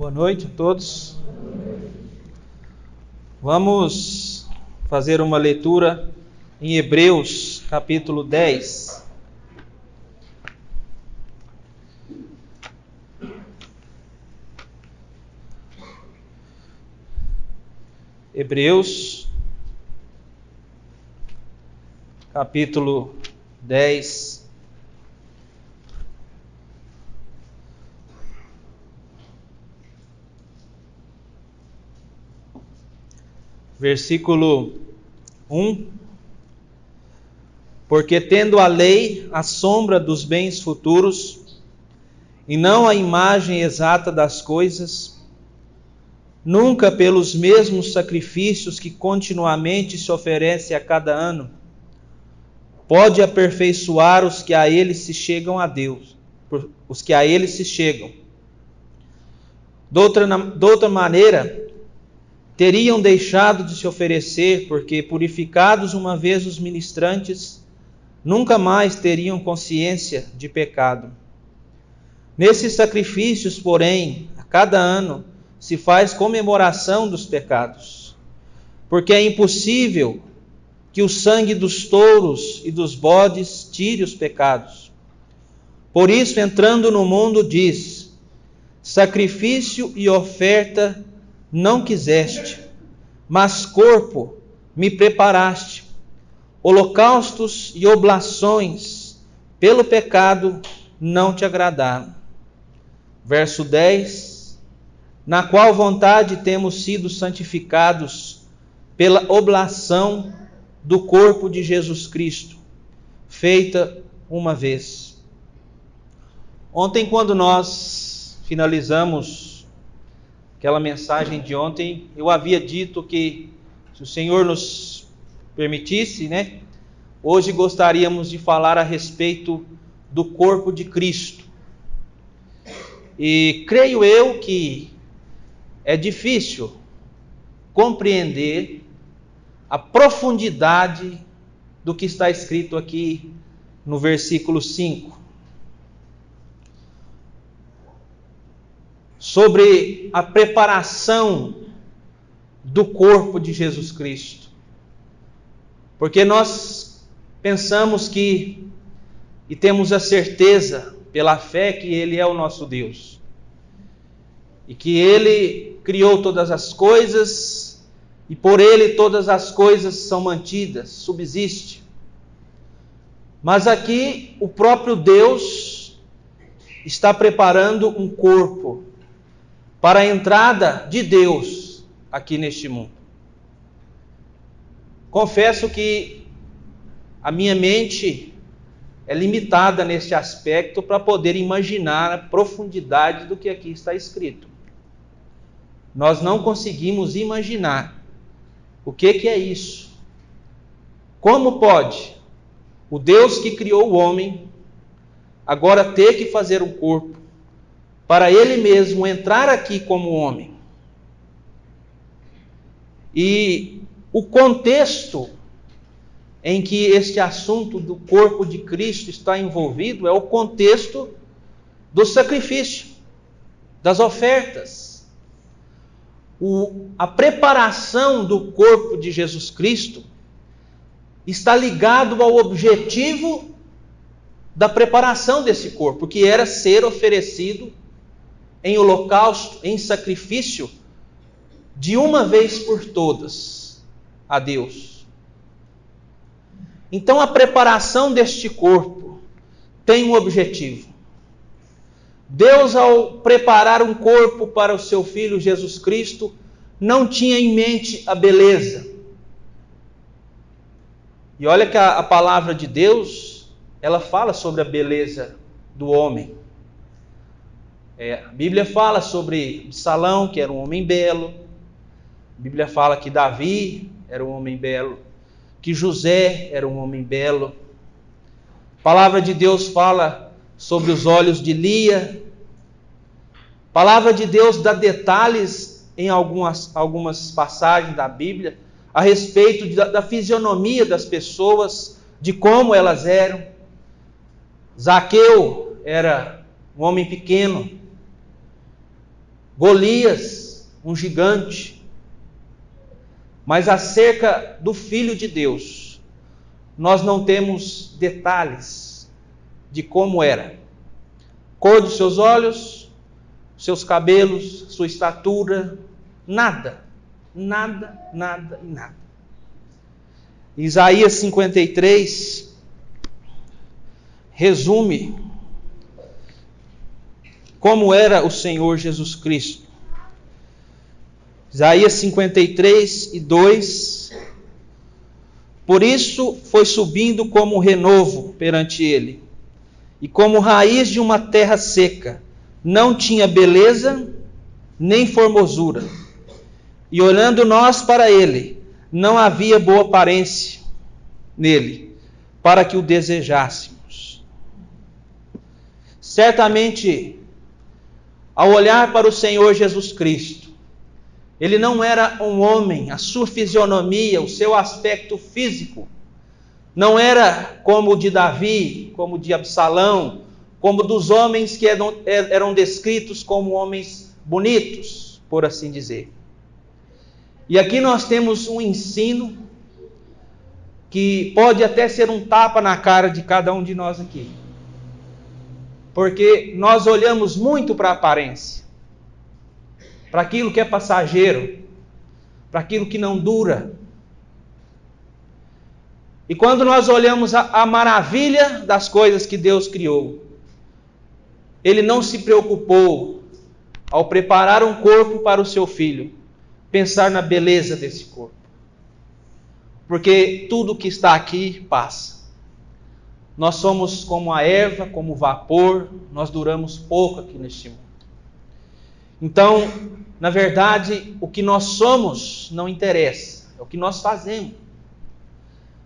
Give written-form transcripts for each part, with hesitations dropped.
Boa noite a todos. Vamos fazer uma leitura em Hebreus, capítulo 10. Hebreus, capítulo 10. Versículo 1: Porque tendo a lei a sombra dos bens futuros, e não a imagem exata das coisas, nunca pelos mesmos sacrifícios que continuamente se oferecem a cada ano, pode aperfeiçoar os que a ele se chegam a Deus, os que a ele se chegam. De outra maneira, teriam deixado de se oferecer, porque purificados uma vez os ministrantes, nunca mais teriam consciência de pecado. Nesses sacrifícios, porém, a cada ano se faz comemoração dos pecados, porque é impossível que o sangue dos touros e dos bodes tire os pecados. Por isso, entrando no mundo, diz: sacrifício e oferta não quiseste, mas corpo me preparaste. Holocaustos e oblações pelo pecado não te agradaram. Verso 10: na qual vontade temos sido santificados pela oblação do corpo de Jesus Cristo, feita uma vez. Ontem, quando nós finalizamos aquela mensagem de ontem, eu havia dito que, se o Senhor nos permitisse, hoje gostaríamos de falar a respeito do corpo de Cristo. E creio eu que é difícil compreender a profundidade do que está escrito aqui no versículo 5. Sobre a preparação do corpo de Jesus Cristo. Porque nós pensamos que, e temos a certeza pela fé, que Ele é o nosso Deus. E que Ele criou todas as coisas, e por Ele todas as coisas são mantidas, subsiste. Mas aqui o próprio Deus está preparando um corpo para a entrada de Deus aqui neste mundo. Confesso que a minha mente é limitada neste aspecto para poder imaginar a profundidade do que aqui está escrito. Nós não conseguimos imaginar o que é isso. Como pode o Deus que criou o homem agora ter que fazer um corpo para Ele mesmo entrar aqui como homem? E o contexto em que este assunto do corpo de Cristo está envolvido é o contexto do sacrifício, das ofertas. A preparação do corpo de Jesus Cristo está ligado ao objetivo da preparação desse corpo, que era ser oferecido em holocausto, em sacrifício, de uma vez por todas a Deus. Então a preparação deste corpo tem um objetivo. Deus, ao preparar um corpo para o seu Filho Jesus Cristo, não tinha em mente a beleza. E olha que a palavra de Deus, ela fala sobre a beleza do homem. A Bíblia fala sobre Salão, que era um homem belo. A Bíblia fala que Davi era um homem belo, que José era um homem belo. A palavra de Deus fala sobre os olhos de Lia. A palavra de Deus dá detalhes em algumas passagens da Bíblia a respeito da fisionomia das pessoas, de como elas eram. Zaqueu era um homem pequeno. Golias, um gigante. Mas acerca do Filho de Deus, nós não temos detalhes de como era. Cor dos seus olhos, seus cabelos, sua estatura, nada. Nada, nada e nada. Isaías 53 resume como era o Senhor Jesus Cristo. Isaías 53 e 2: Por isso foi subindo como renovo perante ele, e como raiz de uma terra seca, não tinha beleza nem formosura. E olhando nós para ele, não havia boa aparência nele, para que o desejássemos. Certamente, ao olhar para o Senhor Jesus Cristo, ele não era um homem, a sua fisionomia, o seu aspecto físico, não era como o de Davi, como o de Absalão, como dos homens que eram descritos como homens bonitos, por assim dizer. E aqui nós temos um ensino que pode até ser um tapa na cara de cada um de nós aqui. Porque nós olhamos muito para a aparência, para aquilo que é passageiro, para aquilo que não dura. E quando nós olhamos a maravilha das coisas que Deus criou, Ele não se preocupou, ao preparar um corpo para o seu filho, pensar na beleza desse corpo. Porque tudo que está aqui passa. Nós somos como a erva, como o vapor, nós duramos pouco aqui neste mundo. Então, na verdade, o que nós somos não interessa, é o que nós fazemos.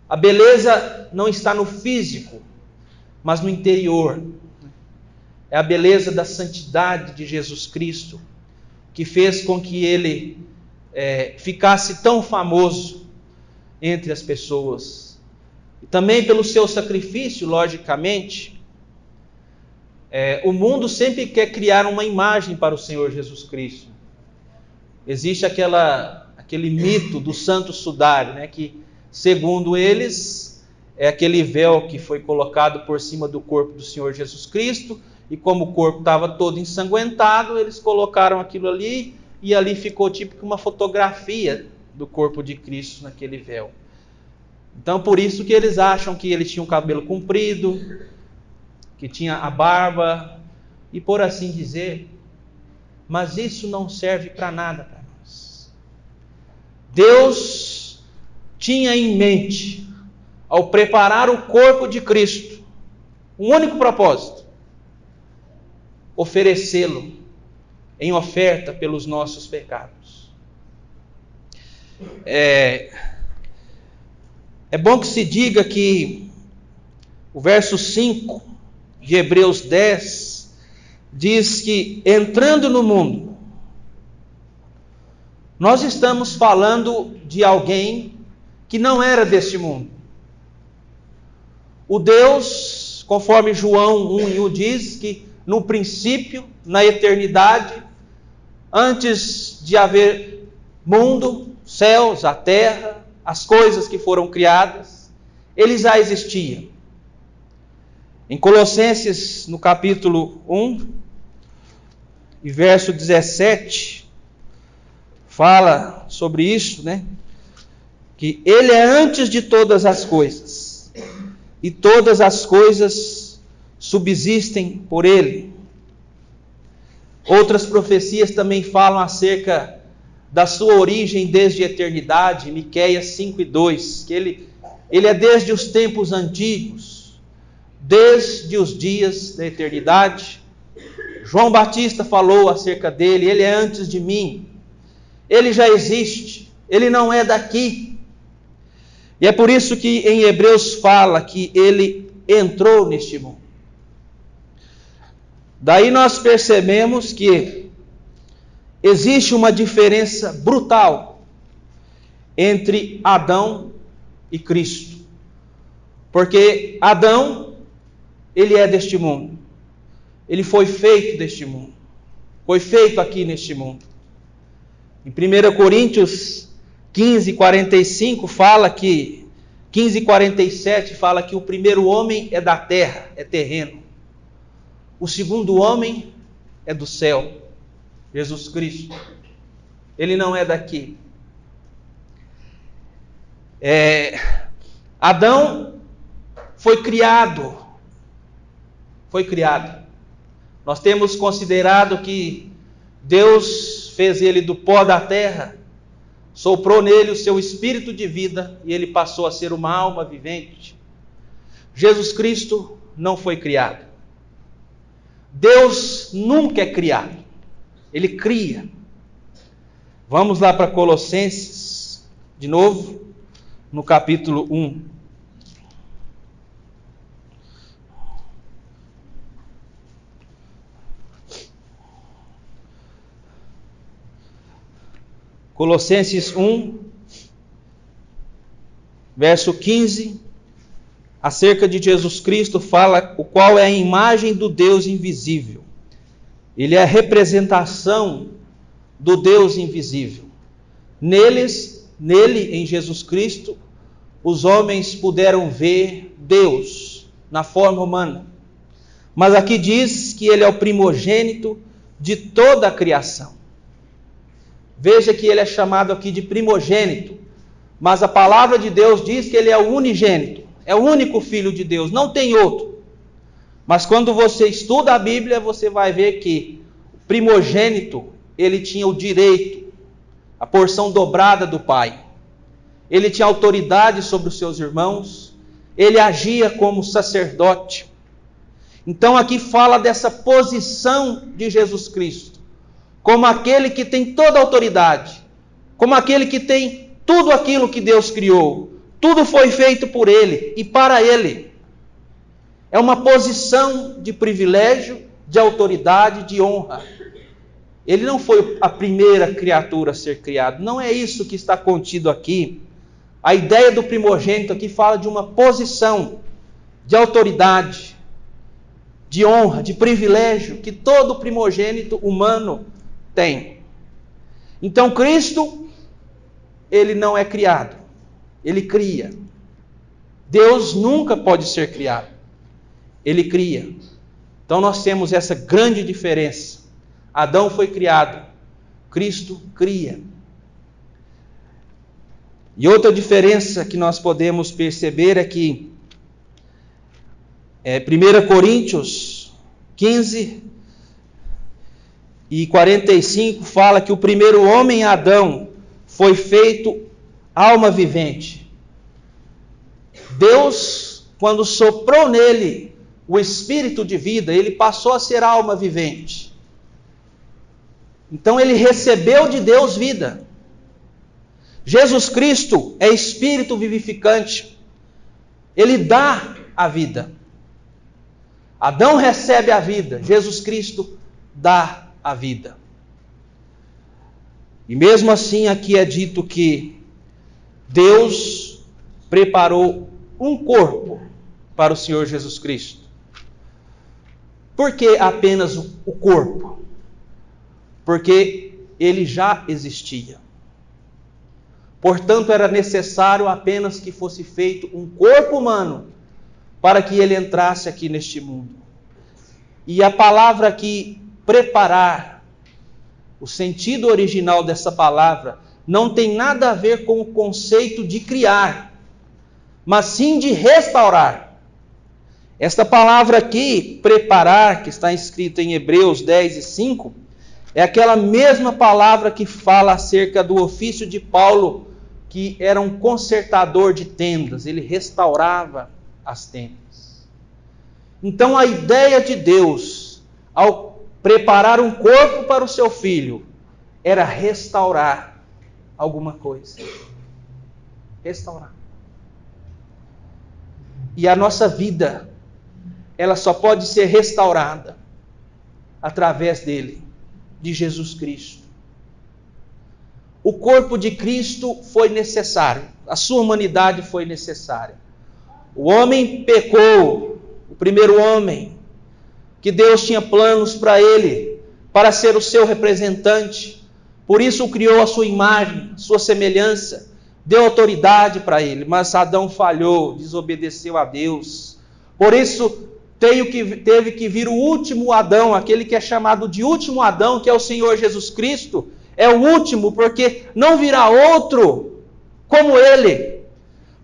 A beleza não está no físico, mas no interior. É a beleza da santidade de Jesus Cristo, que fez com que ele ficasse tão famoso entre as pessoas. E também pelo seu sacrifício, logicamente, o mundo sempre quer criar uma imagem para o Senhor Jesus Cristo. Existe aquele mito do santo sudário, né, que, segundo eles, é aquele véu que foi colocado por cima do corpo do Senhor Jesus Cristo, e como o corpo estava todo ensanguentado, eles colocaram aquilo ali, e ali ficou tipo uma fotografia do corpo de Cristo naquele véu. Então, por isso que eles acham que ele tinha o cabelo comprido, que tinha a barba, e por assim dizer. Mas isso não serve para nada para nós. Deus tinha em mente, ao preparar o corpo de Cristo, um único propósito: oferecê-lo em oferta pelos nossos pecados. É bom que se diga que o verso 5 de Hebreus 10 diz que, entrando no mundo, nós estamos falando de alguém que não era deste mundo. O Deus, conforme João 1:1 diz, que no princípio, na eternidade, antes de haver mundo, céus, a terra, as coisas que foram criadas, ele já existia. Em Colossenses, no capítulo 1, e verso 17, fala sobre isso, né? Que ele é antes de todas as coisas, e todas as coisas subsistem por ele. Outras profecias também falam acerca da sua origem desde a eternidade. Miqueias 5:2, que ele é desde os tempos antigos, desde os dias da eternidade. João Batista falou acerca dele: ele é antes de mim, ele já existe, ele não é daqui. E é por isso que em Hebreus fala que ele entrou neste mundo. Daí nós percebemos que existe uma diferença brutal entre Adão e Cristo. Porque Adão, ele é deste mundo. Ele foi feito deste mundo. foi feito aqui neste mundo. Em 1 Coríntios 15:45 fala que 15:47 fala que o primeiro homem é da terra, é terreno. O segundo homem é do céu, Jesus Cristo. Ele não é daqui. Adão foi criado. Nós temos considerado que Deus fez ele do pó da terra, soprou nele o seu espírito de vida e ele passou a ser uma alma vivente. Jesus Cristo não foi criado. Deus nunca é criado. Ele cria. Vamos lá para Colossenses, de novo, no capítulo 1. Colossenses 1, verso 15, acerca de Jesus Cristo, fala o qual é a imagem do Deus invisível. Ele é a representação do Deus invisível. Nele, em Jesus Cristo, os homens puderam ver Deus na forma humana. Mas aqui diz que ele é o primogênito de toda a criação. Veja que ele é chamado aqui de primogênito, mas a palavra de Deus diz que ele é o unigênito, é o único filho de Deus, não tem outro. Mas quando você estuda a Bíblia, você vai ver que o primogênito, ele tinha o direito, a porção dobrada do pai. Ele tinha autoridade sobre os seus irmãos, ele agia como sacerdote. Então aqui fala dessa posição de Jesus Cristo, como aquele que tem toda a autoridade, como aquele que tem tudo aquilo que Deus criou. Tudo foi feito por ele e para ele. É uma posição de privilégio, de autoridade, de honra. Ele não foi a primeira criatura a ser criado. Não é isso que está contido aqui. A ideia do primogênito aqui fala de uma posição de autoridade, de honra, de privilégio que todo primogênito humano tem. Então Cristo, ele não é criado, ele cria. Deus nunca pode ser criado, ele cria. Então nós temos essa grande diferença. Adão foi criado, Cristo cria. E outra diferença que nós podemos perceber é que 1 Coríntios 15 e 45 fala que o primeiro homem, Adão, foi feito alma vivente. Deus, quando soprou nele o espírito de vida, ele passou a ser alma vivente. Então ele recebeu de Deus vida. Jesus Cristo é espírito vivificante. Ele dá a vida. Adão recebe a vida, Jesus Cristo dá a vida. E mesmo assim aqui é dito que Deus preparou um corpo para o Senhor Jesus Cristo. Por que apenas o corpo? Porque ele já existia. Portanto, era necessário apenas que fosse feito um corpo humano para que ele entrasse aqui neste mundo. E a palavra aqui, preparar, o sentido original dessa palavra, não tem nada a ver com o conceito de criar, mas sim de restaurar. Esta palavra aqui, preparar, que está escrita em Hebreus 10:5, é aquela mesma palavra que fala acerca do ofício de Paulo, que era um consertador de tendas, ele restaurava as tendas. Então a ideia de Deus, ao preparar um corpo para o seu filho, era restaurar alguma coisa. Restaurar. E a nossa vida, ela só pode ser restaurada através dele, de Jesus Cristo. O corpo de Cristo foi necessário, a sua humanidade foi necessária. O homem pecou, o primeiro homem, que Deus tinha planos para ele, para ser o seu representante. Por isso o criou à sua imagem, sua semelhança, deu autoridade para ele. Mas Adão falhou, desobedeceu a Deus. Por isso teve que vir o último Adão, aquele que é chamado de último Adão, que é o Senhor Jesus Cristo. É o último, porque não virá outro como ele.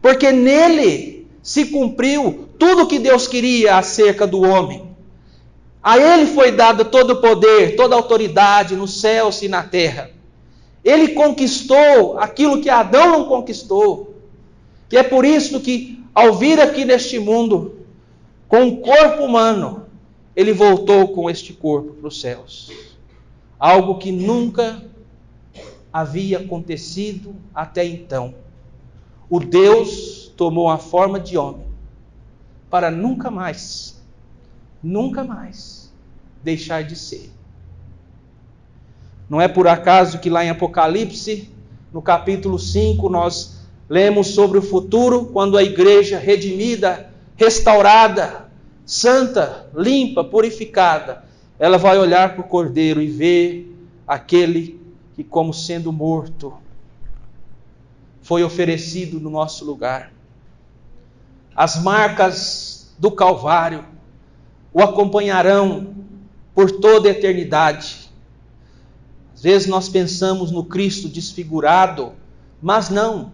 Porque nele se cumpriu tudo o que Deus queria acerca do homem. A ele foi dado todo o poder, toda a autoridade nos céus e na terra. Ele conquistou aquilo que Adão não conquistou. E é por isso que, ao vir aqui neste mundo, com um corpo humano, ele voltou com este corpo para os céus. Algo que nunca havia acontecido até então. O Deus tomou a forma de homem para nunca mais deixar de ser. Não é por acaso que lá em Apocalipse, no capítulo 5, nós lemos sobre o futuro, quando a igreja redimida, restaurada, santa, limpa, purificada, ela vai olhar para o Cordeiro e ver aquele que, como sendo morto, foi oferecido no nosso lugar. As marcas do Calvário o acompanharão por toda a eternidade. Às vezes nós pensamos no Cristo desfigurado, mas não.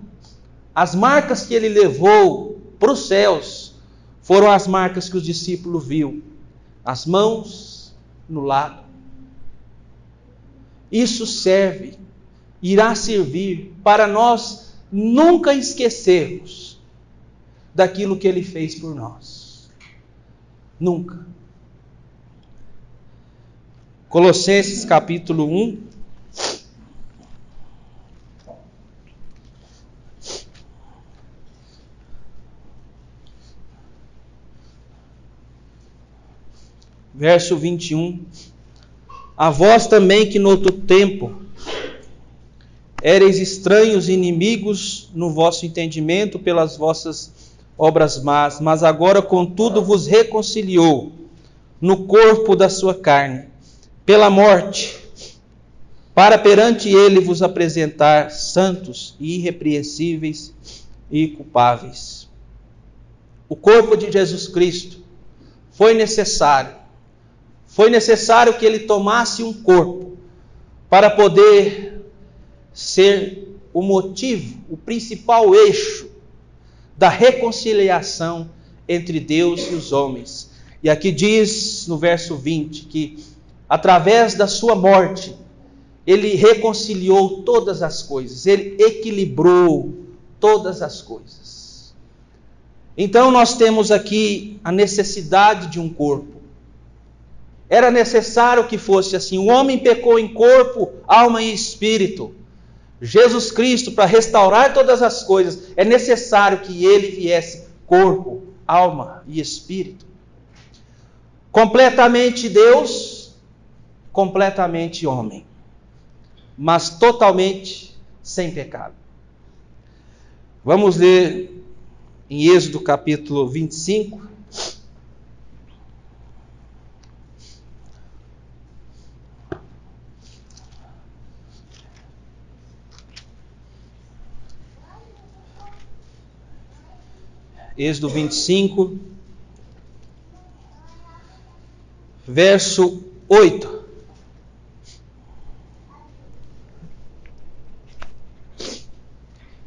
As marcas que ele levou para os céus foram as marcas que os discípulos viu, as mãos no lado. Isso irá servir para nós nunca esquecermos daquilo que ele fez por nós. Nunca. Colossenses capítulo 1. Verso 21. A vós também que no outro tempo éreis estranhos e inimigos no vosso entendimento pelas vossas obras más, mas agora contudo vos reconciliou no corpo da sua carne, pela morte, para perante ele vos apresentar santos e irrepreensíveis e culpáveis. O corpo de Jesus Cristo foi necessário que ele tomasse um corpo para poder ser o motivo, o principal eixo da reconciliação entre Deus e os homens. E aqui diz no verso 20 que através da sua morte ele reconciliou todas as coisas, ele equilibrou todas as coisas. Então nós temos aqui a necessidade de um corpo. Era necessário que fosse assim. O homem pecou em corpo, alma e espírito. Jesus Cristo, para restaurar todas as coisas, é necessário que ele viesse corpo, alma e espírito. Completamente Deus, completamente homem, mas totalmente sem pecado. Vamos ler em Êxodo capítulo 25. Êxodo 25, verso 8.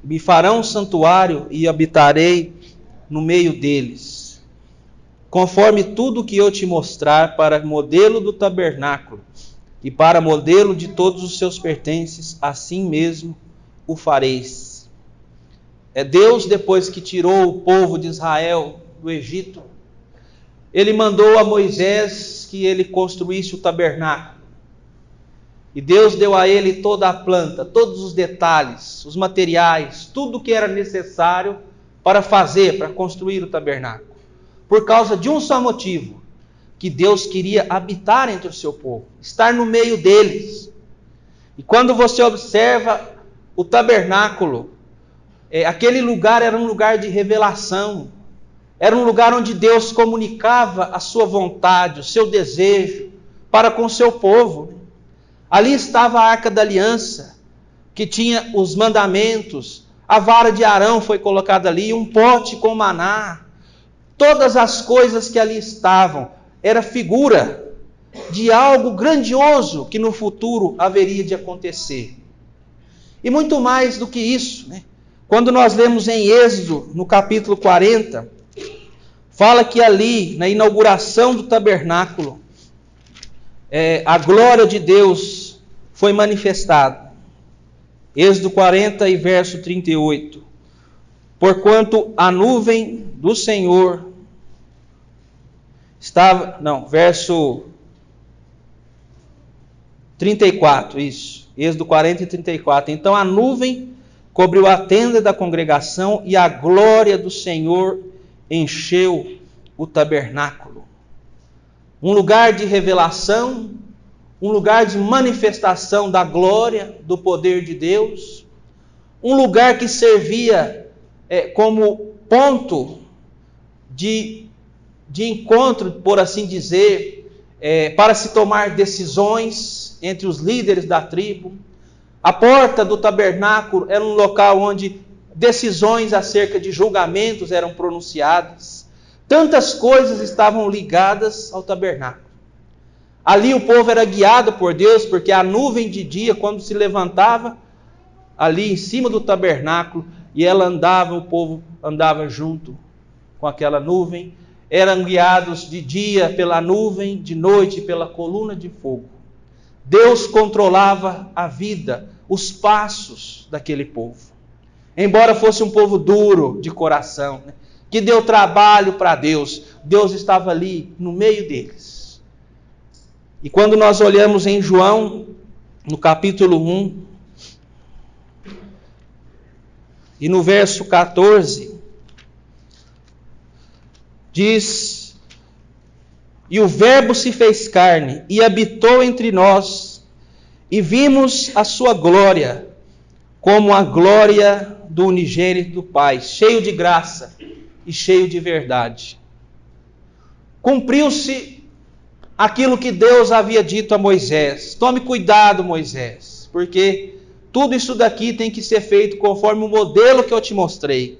Me farão um santuário e habitarei no meio deles, conforme tudo que eu te mostrar, para modelo do tabernáculo e para modelo de todos os seus pertences, assim mesmo o fareis. É Deus, depois que tirou o povo de Israel do Egito, ele mandou a Moisés que ele construísse o tabernáculo. E Deus deu a ele toda a planta, todos os detalhes, os materiais, tudo o que era necessário para construir o tabernáculo. Por causa de um só motivo, que Deus queria habitar entre o seu povo, estar no meio deles. E quando você observa o tabernáculo, aquele lugar era um lugar de revelação, era um lugar onde Deus comunicava a sua vontade, o seu desejo para com o seu povo. Ali estava a Arca da Aliança, que tinha os mandamentos, a vara de Arão foi colocada ali, um pote com maná. Todas as coisas que ali estavam, era figura de algo grandioso que no futuro haveria de acontecer. E muito mais do que isso, né? Quando nós lemos em Êxodo, no capítulo 40, fala que ali, na inauguração do tabernáculo, a glória de Deus foi manifestada. Êxodo 40 e verso 38. Porquanto a nuvem do Senhor estava... Não, verso 34, isso. Êxodo 40 e 34. Então a nuvem cobriu a tenda da congregação e a glória do Senhor encheu o tabernáculo. Um lugar de revelação, um lugar de manifestação da glória, do poder de Deus, um lugar que servia como ponto de encontro, por assim dizer, para se tomar decisões entre os líderes da tribo. A porta do tabernáculo era um local onde decisões acerca de julgamentos eram pronunciadas. Tantas coisas estavam ligadas ao tabernáculo. Ali o povo era guiado por Deus, porque a nuvem de dia, quando se levantava ali em cima do tabernáculo, e ela andava, o povo andava junto com aquela nuvem. Eram guiados de dia pela nuvem, de noite pela coluna de fogo. Deus controlava a vida, os passos daquele povo. Embora fosse um povo duro de coração, né, que deu trabalho para Deus, Deus estava ali no meio deles. E quando nós olhamos em João, no capítulo 1, e no verso 14, diz: e o Verbo se fez carne e habitou entre nós, e vimos a sua glória, como a glória do unigênito do Pai, cheio de graça e cheio de verdade. Cumpriu-se aquilo que Deus havia dito a Moisés. Tome cuidado, Moisés, porque tudo isso daqui tem que ser feito conforme o modelo que eu te mostrei.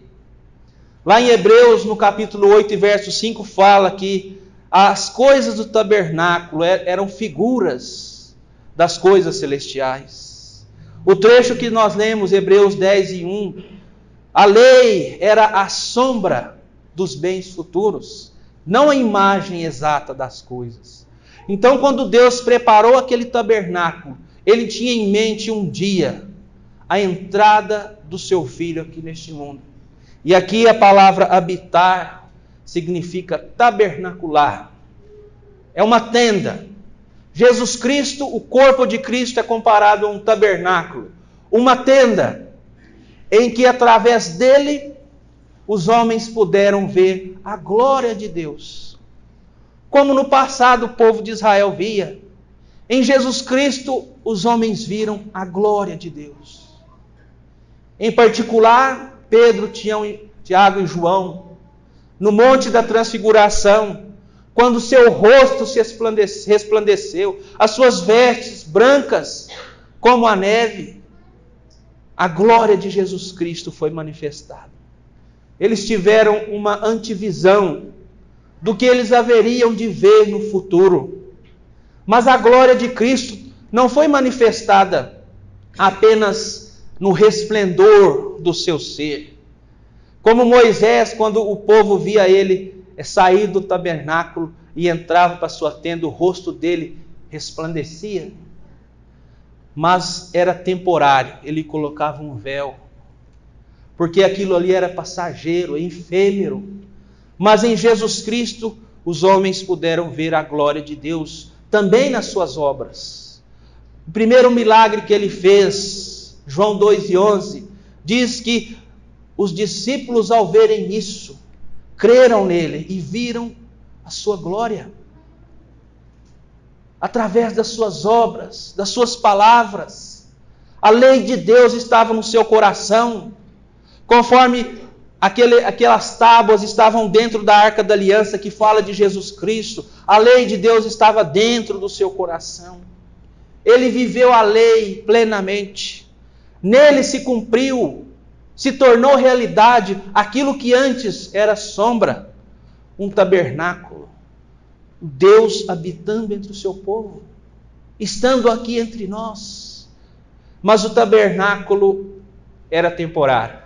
Lá em Hebreus, no capítulo 8, verso 5, fala que as coisas do tabernáculo eram figuras das coisas celestiais. O trecho que nós lemos, Hebreus 10 e 1, a lei era a sombra dos bens futuros, não a imagem exata das coisas. Então, quando Deus preparou aquele tabernáculo, Ele tinha em mente um dia, a entrada do seu Filho aqui neste mundo. E aqui a palavra habitar significa tabernacular. É uma tenda. Jesus Cristo, o corpo de Cristo é comparado a um tabernáculo, uma tenda, em que através dele os homens puderam ver a glória de Deus. Como no passado o povo de Israel via, em Jesus Cristo os homens viram a glória de Deus. Em particular, Pedro, Tiago e João, no Monte da Transfiguração, quando seu rosto se resplandeceu, as suas vestes brancas como a neve, a glória de Jesus Cristo foi manifestada. Eles tiveram uma antevisão do que eles haveriam de ver no futuro. Mas a glória de Cristo não foi manifestada apenas no resplendor do seu ser. Como Moisés, quando o povo via ele sair do tabernáculo e entrava para sua tenda, o rosto dele resplandecia. Mas era temporário, ele colocava um véu, porque aquilo ali era passageiro, efêmero. Mas em Jesus Cristo, os homens puderam ver a glória de Deus, também nas suas obras. O primeiro milagre que ele fez, João 2:11, diz que os discípulos, ao verem isso, creram nele e viram a sua glória. Através das suas obras, das suas palavras. A lei de Deus estava no seu coração. Conforme aquelas tábuas estavam dentro da Arca da Aliança que fala de Jesus Cristo, a lei de Deus estava dentro do seu coração. ele viveu a lei plenamente. Nele se cumpriu, se tornou realidade aquilo que antes era sombra, um tabernáculo. Deus habitando entre o seu povo, estando aqui entre nós. Mas o tabernáculo era temporário.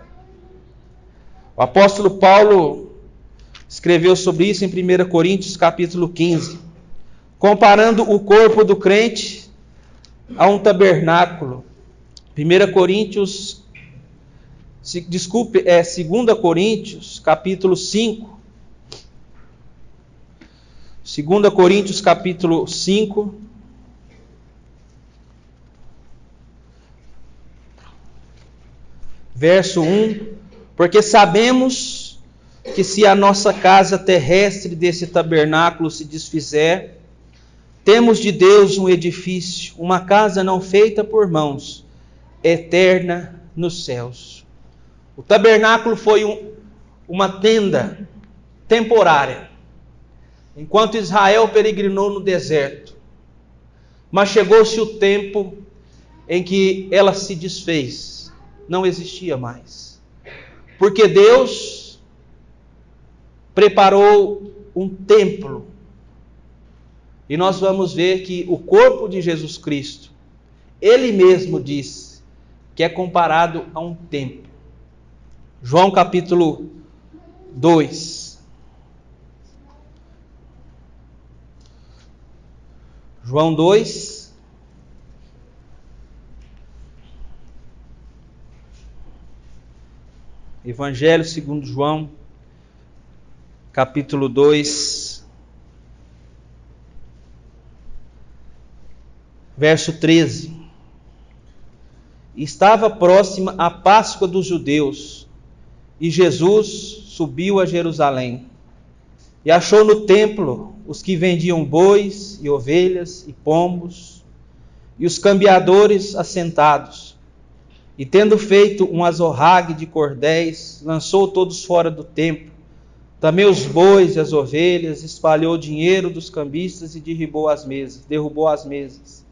O apóstolo Paulo escreveu sobre isso em 1 Coríntios capítulo 15, comparando o corpo do crente a um tabernáculo. 2 Coríntios capítulo 5. 2 Coríntios capítulo 5, verso 1, porque sabemos que se a nossa casa terrestre desse tabernáculo se desfizer, temos de Deus um edifício, uma casa não feita por mãos, eterna nos céus. O tabernáculo foi uma tenda temporária, enquanto Israel peregrinou no deserto. Mas chegou-se o tempo em que ela se desfez, não existia mais. Porque Deus preparou um templo. E nós vamos ver que o corpo de Jesus Cristo, Ele mesmo disse que é comparado a um templo. João capítulo 2. João 2. Evangelho segundo João, capítulo 2, verso 13. Estava próxima a Páscoa dos judeus, e Jesus subiu a Jerusalém, e achou no templo os que vendiam bois e ovelhas e pombos, e os cambiadores assentados. E tendo feito um azorrague de cordéis, lançou todos fora do templo, também os bois e as ovelhas, espalhou o dinheiro dos cambistas e derrubou as mesas.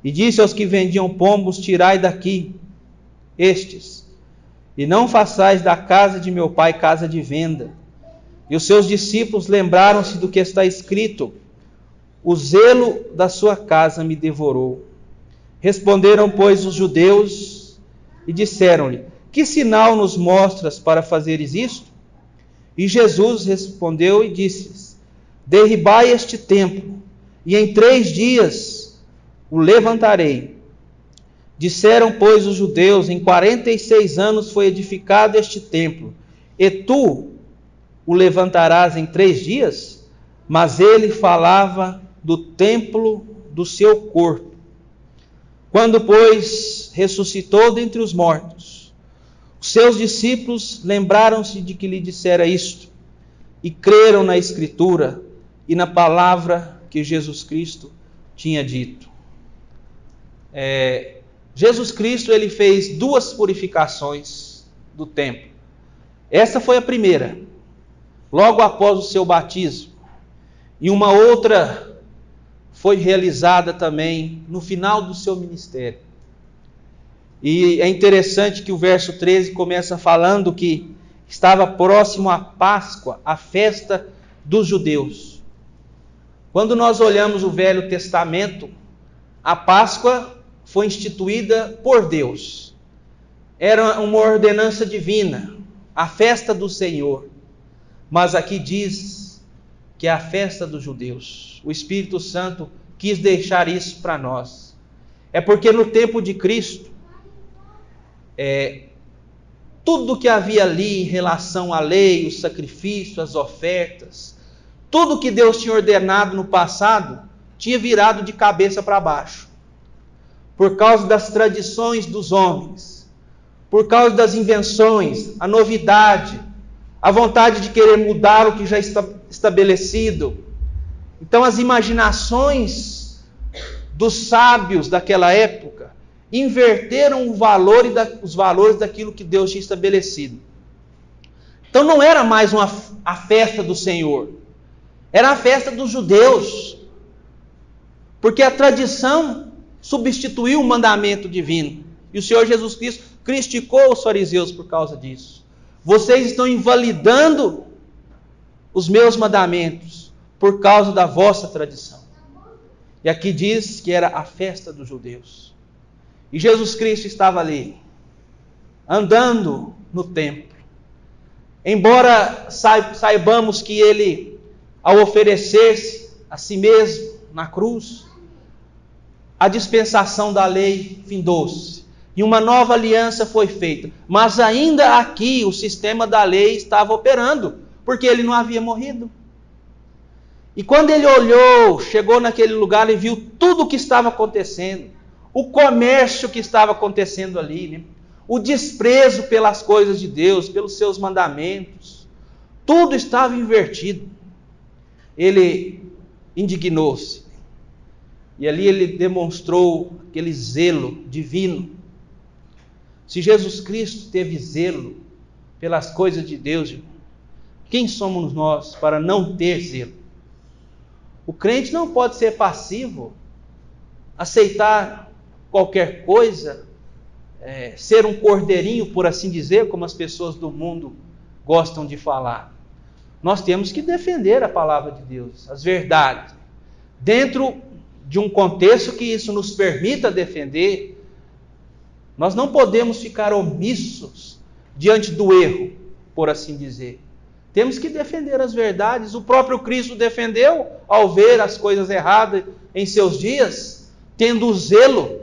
E disse aos que vendiam pombos: tirai daqui estes, e não façais da casa de meu pai casa de venda. E os seus discípulos lembraram-se do que está escrito: o zelo da sua casa me devorou. Responderam, pois, os judeus e disseram-lhe: que sinal nos mostras para fazeres isto? E Jesus respondeu e disse-lhes: derribai este templo, e em 3 dias o levantarei. Disseram, pois, os judeus: em 46 anos foi edificado este templo, e tu o levantarás em 3 dias? Mas ele falava do templo do seu corpo. Quando, pois, ressuscitou dentre os mortos, os seus discípulos lembraram-se de que lhe dissera isto, e creram na Escritura e na palavra que Jesus Cristo tinha dito. Jesus Cristo, ele fez 2 purificações do templo. Essa foi a primeira, logo após o seu batismo. E uma outra foi realizada também no final do seu ministério. E é interessante que o verso 13 começa falando que estava próximo à Páscoa, a festa dos judeus. Quando nós olhamos o Velho Testamento, a Páscoa foi instituída por Deus. Era uma ordenança divina, a festa do Senhor. Mas aqui diz que é a festa dos judeus. O Espírito Santo quis deixar isso para nós. É porque no tempo de Cristo, tudo que havia ali em relação à lei, os sacrifícios, as ofertas, tudo que Deus tinha ordenado no passado, tinha virado de cabeça para baixo. Por causa das tradições dos homens, por causa das invenções, a novidade, a vontade de querer mudar o que já está estabelecido. Então as imaginações dos sábios daquela época inverteram o valor os valores daquilo que Deus tinha estabelecido. Então não era mais a festa do Senhor, era a festa dos judeus, porque a tradição substituiu o mandamento divino. E o Senhor Jesus Cristo criticou os fariseus por causa disso. Vocês estão invalidando os meus mandamentos por causa da vossa tradição. E aqui diz que era a festa dos judeus. E Jesus Cristo estava ali, andando no templo. Embora saibamos que ele, ao oferecer-se a si mesmo na cruz, a dispensação da lei findou-se e uma nova aliança foi feita. Mas ainda aqui o sistema da lei estava operando, porque ele não havia morrido. E quando ele olhou, chegou naquele lugar e viu tudo o que estava acontecendo, o comércio que estava acontecendo ali, né? O desprezo pelas coisas de Deus, pelos seus mandamentos, tudo estava invertido. Ele indignou-se. E ali ele demonstrou aquele zelo divino. Se Jesus Cristo teve zelo pelas coisas de Deus, quem somos nós para não ter zelo? O crente não pode ser passivo, aceitar qualquer coisa, ser um cordeirinho, por assim dizer, como as pessoas do mundo gostam de falar. Nós temos que defender a palavra de Deus, as verdades, dentro de um contexto que isso nos permita defender. Nós não podemos ficar omissos diante do erro, por assim dizer. Temos que defender as verdades. O próprio Cristo defendeu ao ver as coisas erradas em seus dias, tendo zelo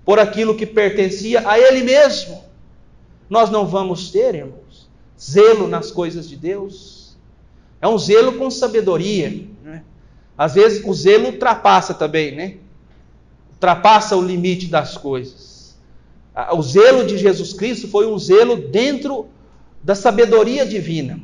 por aquilo que pertencia a Ele mesmo. Nós não vamos ter, irmãos, zelo nas coisas de Deus. É um zelo com sabedoria, né? Às vezes o zelo ultrapassa também, né? Ultrapassa o limite das coisas. O zelo de Jesus Cristo foi um zelo dentro da sabedoria divina.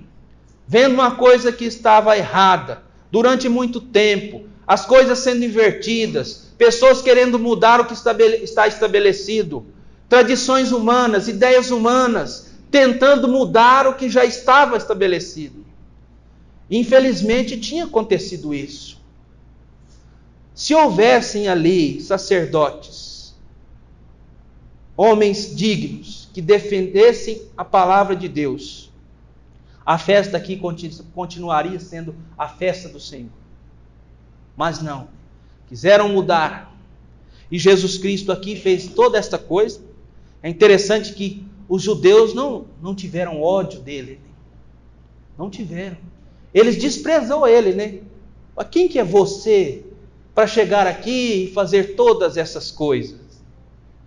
Vendo uma coisa que estava errada durante muito tempo, as coisas sendo invertidas, pessoas querendo mudar o que está estabelecido, tradições humanas, ideias humanas, tentando mudar o que já estava estabelecido. Infelizmente tinha acontecido isso. Se houvessem ali sacerdotes, homens dignos, que defendessem a palavra de Deus, a festa aqui continuaria sendo a festa do Senhor. Mas não, quiseram mudar. E Jesus Cristo aqui fez toda esta coisa. É interessante que os judeus não tiveram ódio dele. Não tiveram. Eles desprezou ele, né? Quem que é você para chegar aqui e fazer todas essas coisas?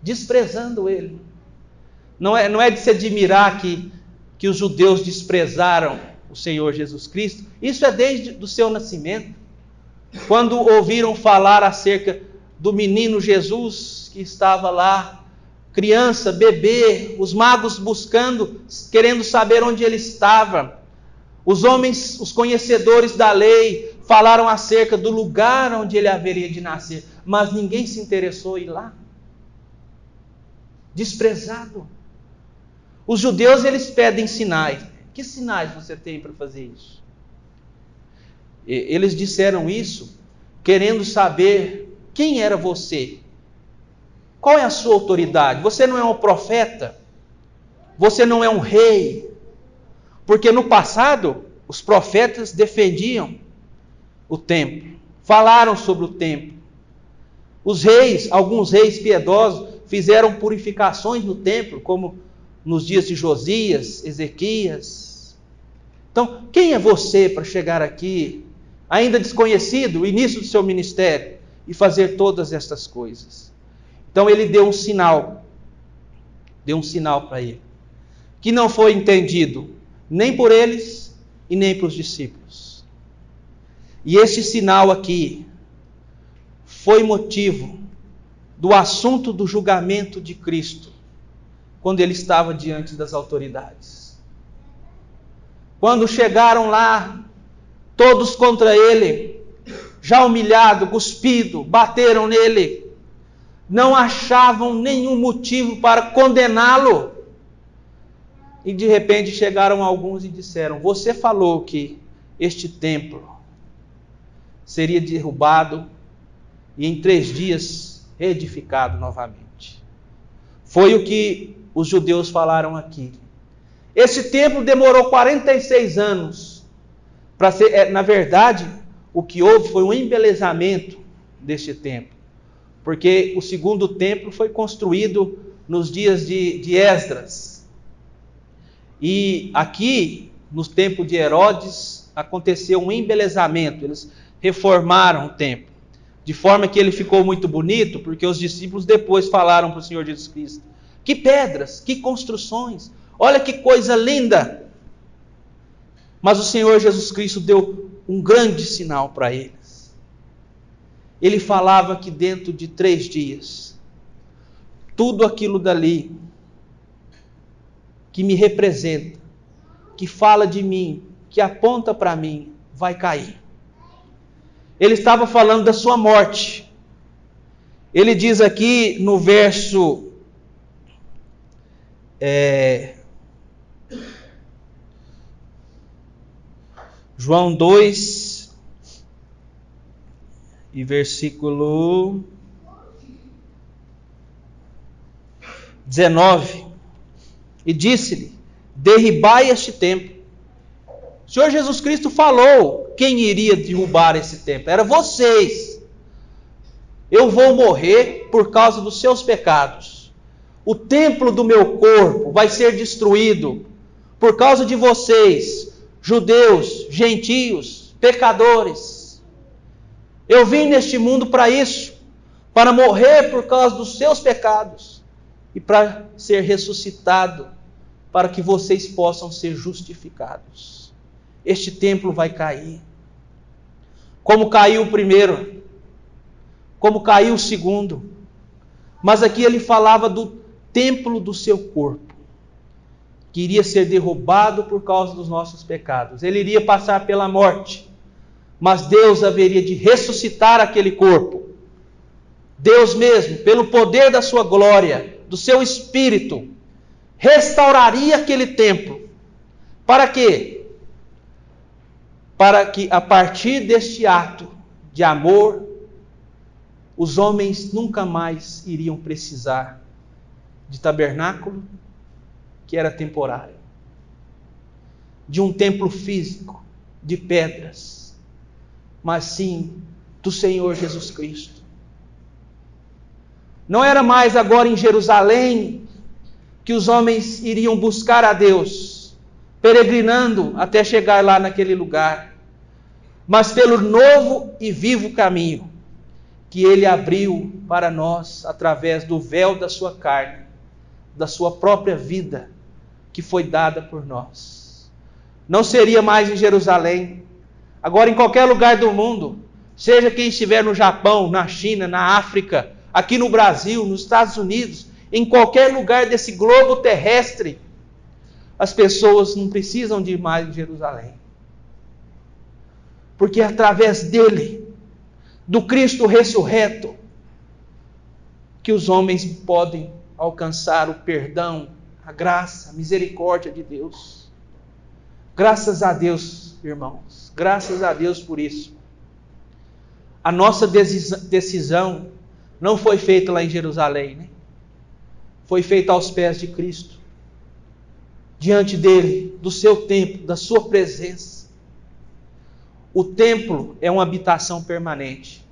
Desprezando ele. Não é de se admirar que os judeus desprezaram o Senhor Jesus Cristo. Isso é desde o seu nascimento. Quando ouviram falar acerca do menino Jesus que estava lá, criança, bebê, os magos buscando, querendo saber onde ele estava. Os homens, os conhecedores da lei, falaram acerca do lugar onde ele haveria de nascer, mas ninguém se interessou em ir lá. Desprezado. Os judeus, eles pedem sinais. Que sinais você tem para fazer isso? Eles disseram isso querendo saber quem era você. Qual é a sua autoridade? Você não é um profeta? Você não é um rei? Porque no passado, os profetas defendiam o templo, falaram sobre o templo. Os reis, alguns reis piedosos, fizeram purificações no templo, como nos dias de Josias, Ezequias. Então, quem é você para chegar aqui, ainda desconhecido, o início do seu ministério, e fazer todas estas coisas? Então ele deu um sinal para ele, que não foi entendido nem por eles e nem pelos discípulos. E esse sinal aqui foi motivo do assunto do julgamento de Cristo, quando ele estava diante das autoridades. Quando chegaram lá, todos contra ele, já humilhado, cuspido, bateram nele, não achavam nenhum motivo para condená-lo. E de repente chegaram alguns e disseram: você falou que este templo seria derrubado e em 3 dias reedificado novamente. Foi o que os judeus falaram aqui. Esse templo demorou 46 anos para ser, na verdade, o que houve foi um embelezamento deste templo, porque o segundo templo foi construído nos dias de Esdras. E aqui, no tempo de Herodes, aconteceu um embelezamento. Eles reformaram o templo, de forma que ele ficou muito bonito, porque os discípulos depois falaram para o Senhor Jesus Cristo: que pedras, que construções, olha que coisa linda. Mas o Senhor Jesus Cristo deu um grande sinal para eles. Ele falava que dentro de 3 dias, tudo aquilo dali que me representa, que fala de mim, que aponta para mim, vai cair. Ele estava falando da sua morte. Ele diz aqui no verso João 2 e versículo 19. E disse-lhe: derribai este templo. O Senhor Jesus Cristo falou quem iria derrubar esse templo. Era vocês. Eu vou morrer por causa dos seus pecados. O templo do meu corpo vai ser destruído por causa de vocês, judeus, gentios, pecadores. Eu vim neste mundo para isso, para morrer por causa dos seus pecados e para ser ressuscitado, para que vocês possam ser justificados. Este templo vai cair. Como caiu o primeiro, como caiu o segundo. Mas aqui ele falava do templo do seu corpo, que iria ser derrubado por causa dos nossos pecados. Ele iria passar pela morte, mas Deus haveria de ressuscitar aquele corpo. Deus mesmo, pelo poder da sua glória, do seu Espírito, restauraria aquele templo. Para quê? Para que a partir deste ato de amor, os homens nunca mais iriam precisar de tabernáculo, que era temporário, de um templo físico, de pedras, mas sim do Senhor Jesus Cristo. Não era mais agora em Jerusalém que os homens iriam buscar a Deus, peregrinando até chegar lá naquele lugar, mas pelo novo e vivo caminho que Ele abriu para nós através do véu da sua carne, da sua própria vida, que foi dada por nós. Não seria mais em Jerusalém, agora em qualquer lugar do mundo, seja quem estiver no Japão, na China, na África, aqui no Brasil, nos Estados Unidos, em qualquer lugar desse globo terrestre, as pessoas não precisam de ir mais em Jerusalém. Porque é através dele, do Cristo ressurreto, que os homens podem alcançar o perdão, a graça, a misericórdia de Deus. Graças a Deus, irmãos, graças a Deus por isso. A nossa decisão não foi feita lá em Jerusalém, né? Foi feita aos pés de Cristo, diante dele, do seu templo, da sua presença. O templo é uma habitação permanente.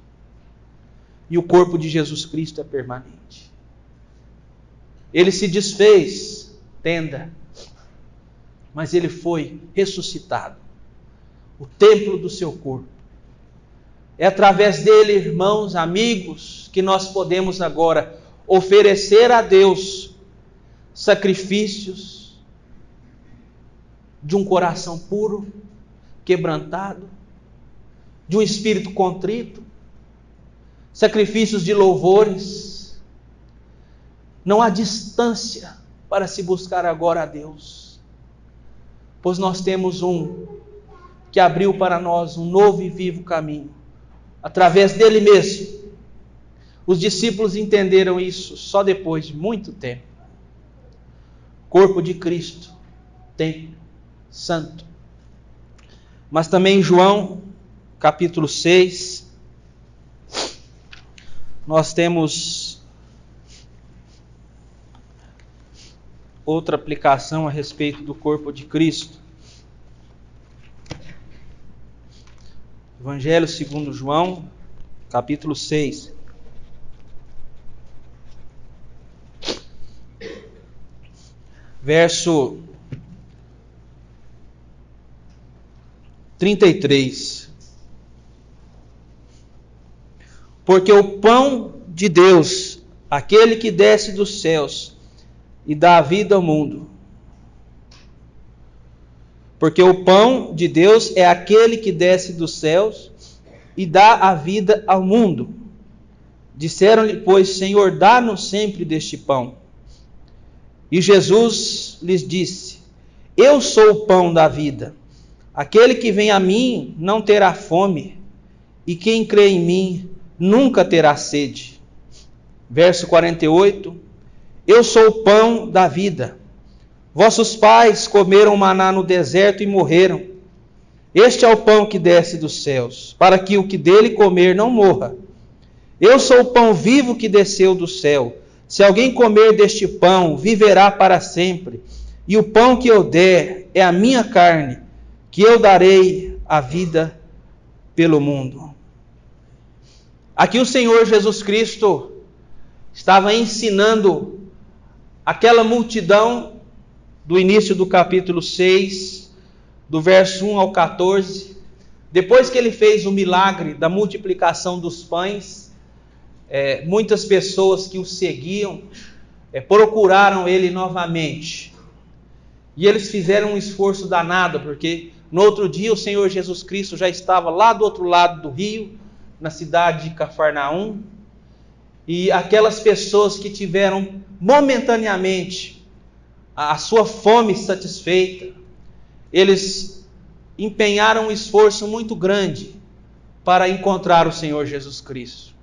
E o corpo de Jesus Cristo é permanente. Ele se desfez, tenda, mas ele foi ressuscitado. O templo do seu corpo. É através dele, irmãos, amigos, que nós podemos agora oferecer a Deus sacrifícios de um coração puro, quebrantado, de um espírito contrito, sacrifícios de louvores. Não há distância para se buscar agora a Deus, pois nós temos um que abriu para nós um novo e vivo caminho, através dele mesmo. Os discípulos entenderam isso só depois de muito tempo. Corpo de Cristo, templo santo. Mas também em João, capítulo 6, nós temos outra aplicação a respeito do corpo de Cristo. Evangelho segundo João, capítulo 6. Verso 33. Porque o pão de Deus, aquele que desce dos céus e dá a vida ao mundo. Porque o pão de Deus é aquele que desce dos céus e dá a vida ao mundo. Disseram-lhe, pois, Senhor, dá-nos sempre deste pão. E Jesus lhes disse, eu sou o pão da vida. Aquele que vem a mim não terá fome, e quem crê em mim nunca terá sede. Verso 48, eu sou o pão da vida. Vossos pais comeram maná no deserto e morreram. Este é o pão que desce dos céus, para que o que dele comer não morra. Eu sou o pão vivo que desceu do céu. Se alguém comer deste pão, viverá para sempre. E o pão que eu der é a minha carne, que eu darei a vida pelo mundo. Aqui o Senhor Jesus Cristo estava ensinando aquela multidão do início do capítulo 6, do verso 1 ao 14. Depois que ele fez o milagre da multiplicação dos pães, muitas pessoas que o seguiam procuraram ele novamente. E eles fizeram um esforço danado, porque no outro dia o Senhor Jesus Cristo já estava lá do outro lado do rio, na cidade de Cafarnaum. E aquelas pessoas que tiveram momentaneamente a sua fome satisfeita, eles empenharam um esforço muito grande para encontrar o Senhor Jesus Cristo.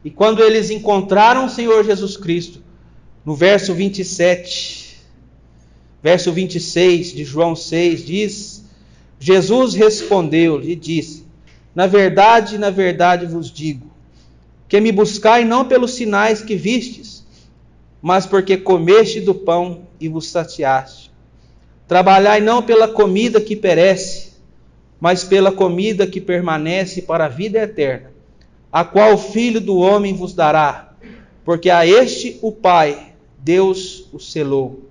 E quando eles encontraram o Senhor Jesus Cristo, no verso 27, verso 26 de João 6, diz, Jesus respondeu-lhe e disse, na verdade vos digo, que me buscai não pelos sinais que vistes, mas porque comeste do pão e vos saciaste. Trabalhai não pela comida que perece, mas pela comida que permanece para a vida eterna, a qual o Filho do Homem vos dará, porque a este o Pai, Deus o selou.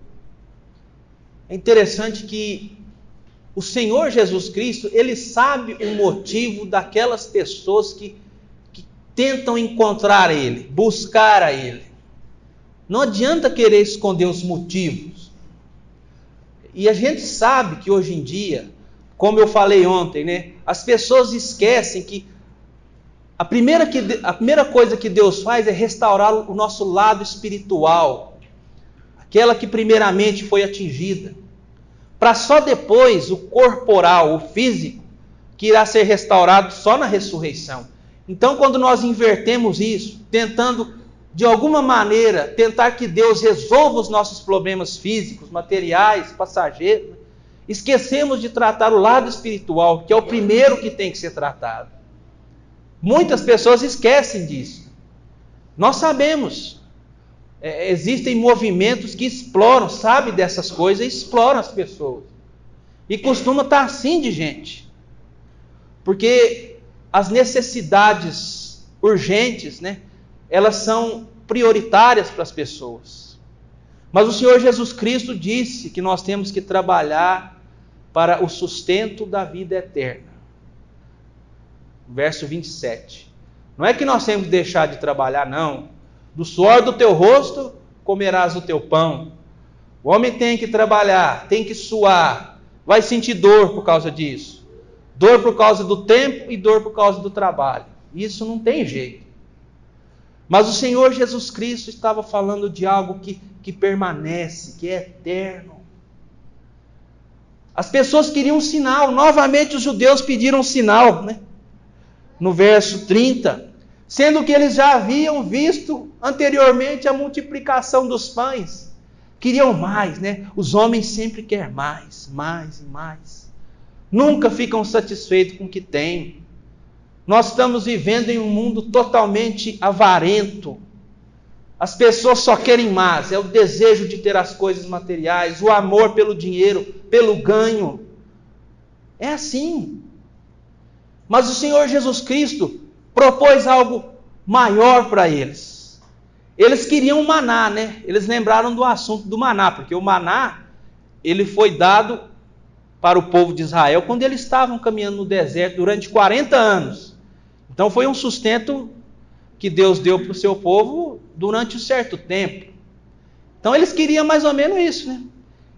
É interessante que o Senhor Jesus Cristo, ele sabe o motivo daquelas pessoas que tentam encontrar ele, buscar a ele. Não adianta querer esconder os motivos. E a gente sabe que hoje em dia, como eu falei ontem, as pessoas esquecem que a primeira coisa que Deus faz é restaurar o nosso lado espiritual, aquela que primeiramente foi atingida, para só depois o corporal, o físico, que irá ser restaurado só na ressurreição. Então, quando nós invertemos isso, tentando de alguma maneira tentar que Deus resolva os nossos problemas físicos, materiais, passageiros, esquecemos de tratar o lado espiritual, que é o primeiro que tem que ser tratado. Muitas pessoas esquecem disso. Nós sabemos. Existem movimentos que exploram, sabe dessas coisas, exploram as pessoas. E costuma estar assim de gente. Porque as necessidades urgentes, elas são prioritárias para as pessoas. Mas o Senhor Jesus Cristo disse que nós temos que trabalhar para o sustento da vida eterna. Verso 27. Não é que nós temos que deixar de trabalhar, não. Do suor do teu rosto comerás o teu pão. O homem tem que trabalhar, tem que suar. Vai sentir dor por causa disso. Dor por causa do tempo e dor por causa do trabalho. Isso não tem jeito. Mas o Senhor Jesus Cristo estava falando de algo que permanece, que é eterno. As pessoas queriam um sinal. Novamente os judeus pediram um sinal, no verso 30, sendo que eles já haviam visto anteriormente a multiplicação dos pães. Queriam mais, Os homens sempre querem mais, mais e mais. Nunca ficam satisfeitos com o que têm. Nós estamos vivendo em um mundo totalmente avarento. As pessoas só querem mais, é o desejo de ter as coisas materiais, o amor pelo dinheiro, pelo ganho. É assim. Mas o Senhor Jesus Cristo propôs algo maior para eles. Eles queriam o maná, né? Eles lembraram do assunto do maná, porque o maná, ele foi dado para o povo de Israel quando eles estavam caminhando no deserto durante 40 anos. Então foi um sustento que Deus deu para o seu povo durante um certo tempo. Então eles queriam mais ou menos isso, né?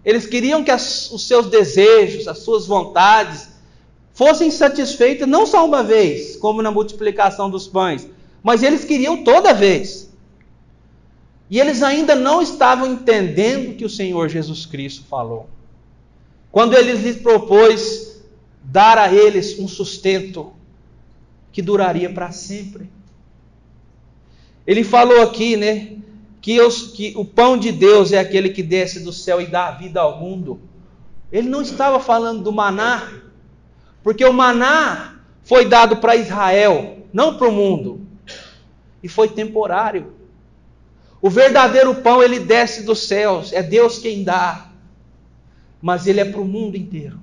Eles queriam que os seus desejos, as suas vontades fossem satisfeitas não só uma vez, como na multiplicação dos pães, mas eles queriam toda vez. E eles ainda não estavam entendendo o que o Senhor Jesus Cristo falou. Quando ele lhes propôs dar a eles um sustento que duraria para sempre. Ele falou aqui, né, que o pão de Deus é aquele que desce do céu e dá vida ao mundo. Ele não estava falando do maná, porque o maná foi dado para Israel, não para o mundo, e foi temporário. O verdadeiro pão, ele desce dos céus, é Deus quem dá, mas ele é para o mundo inteiro,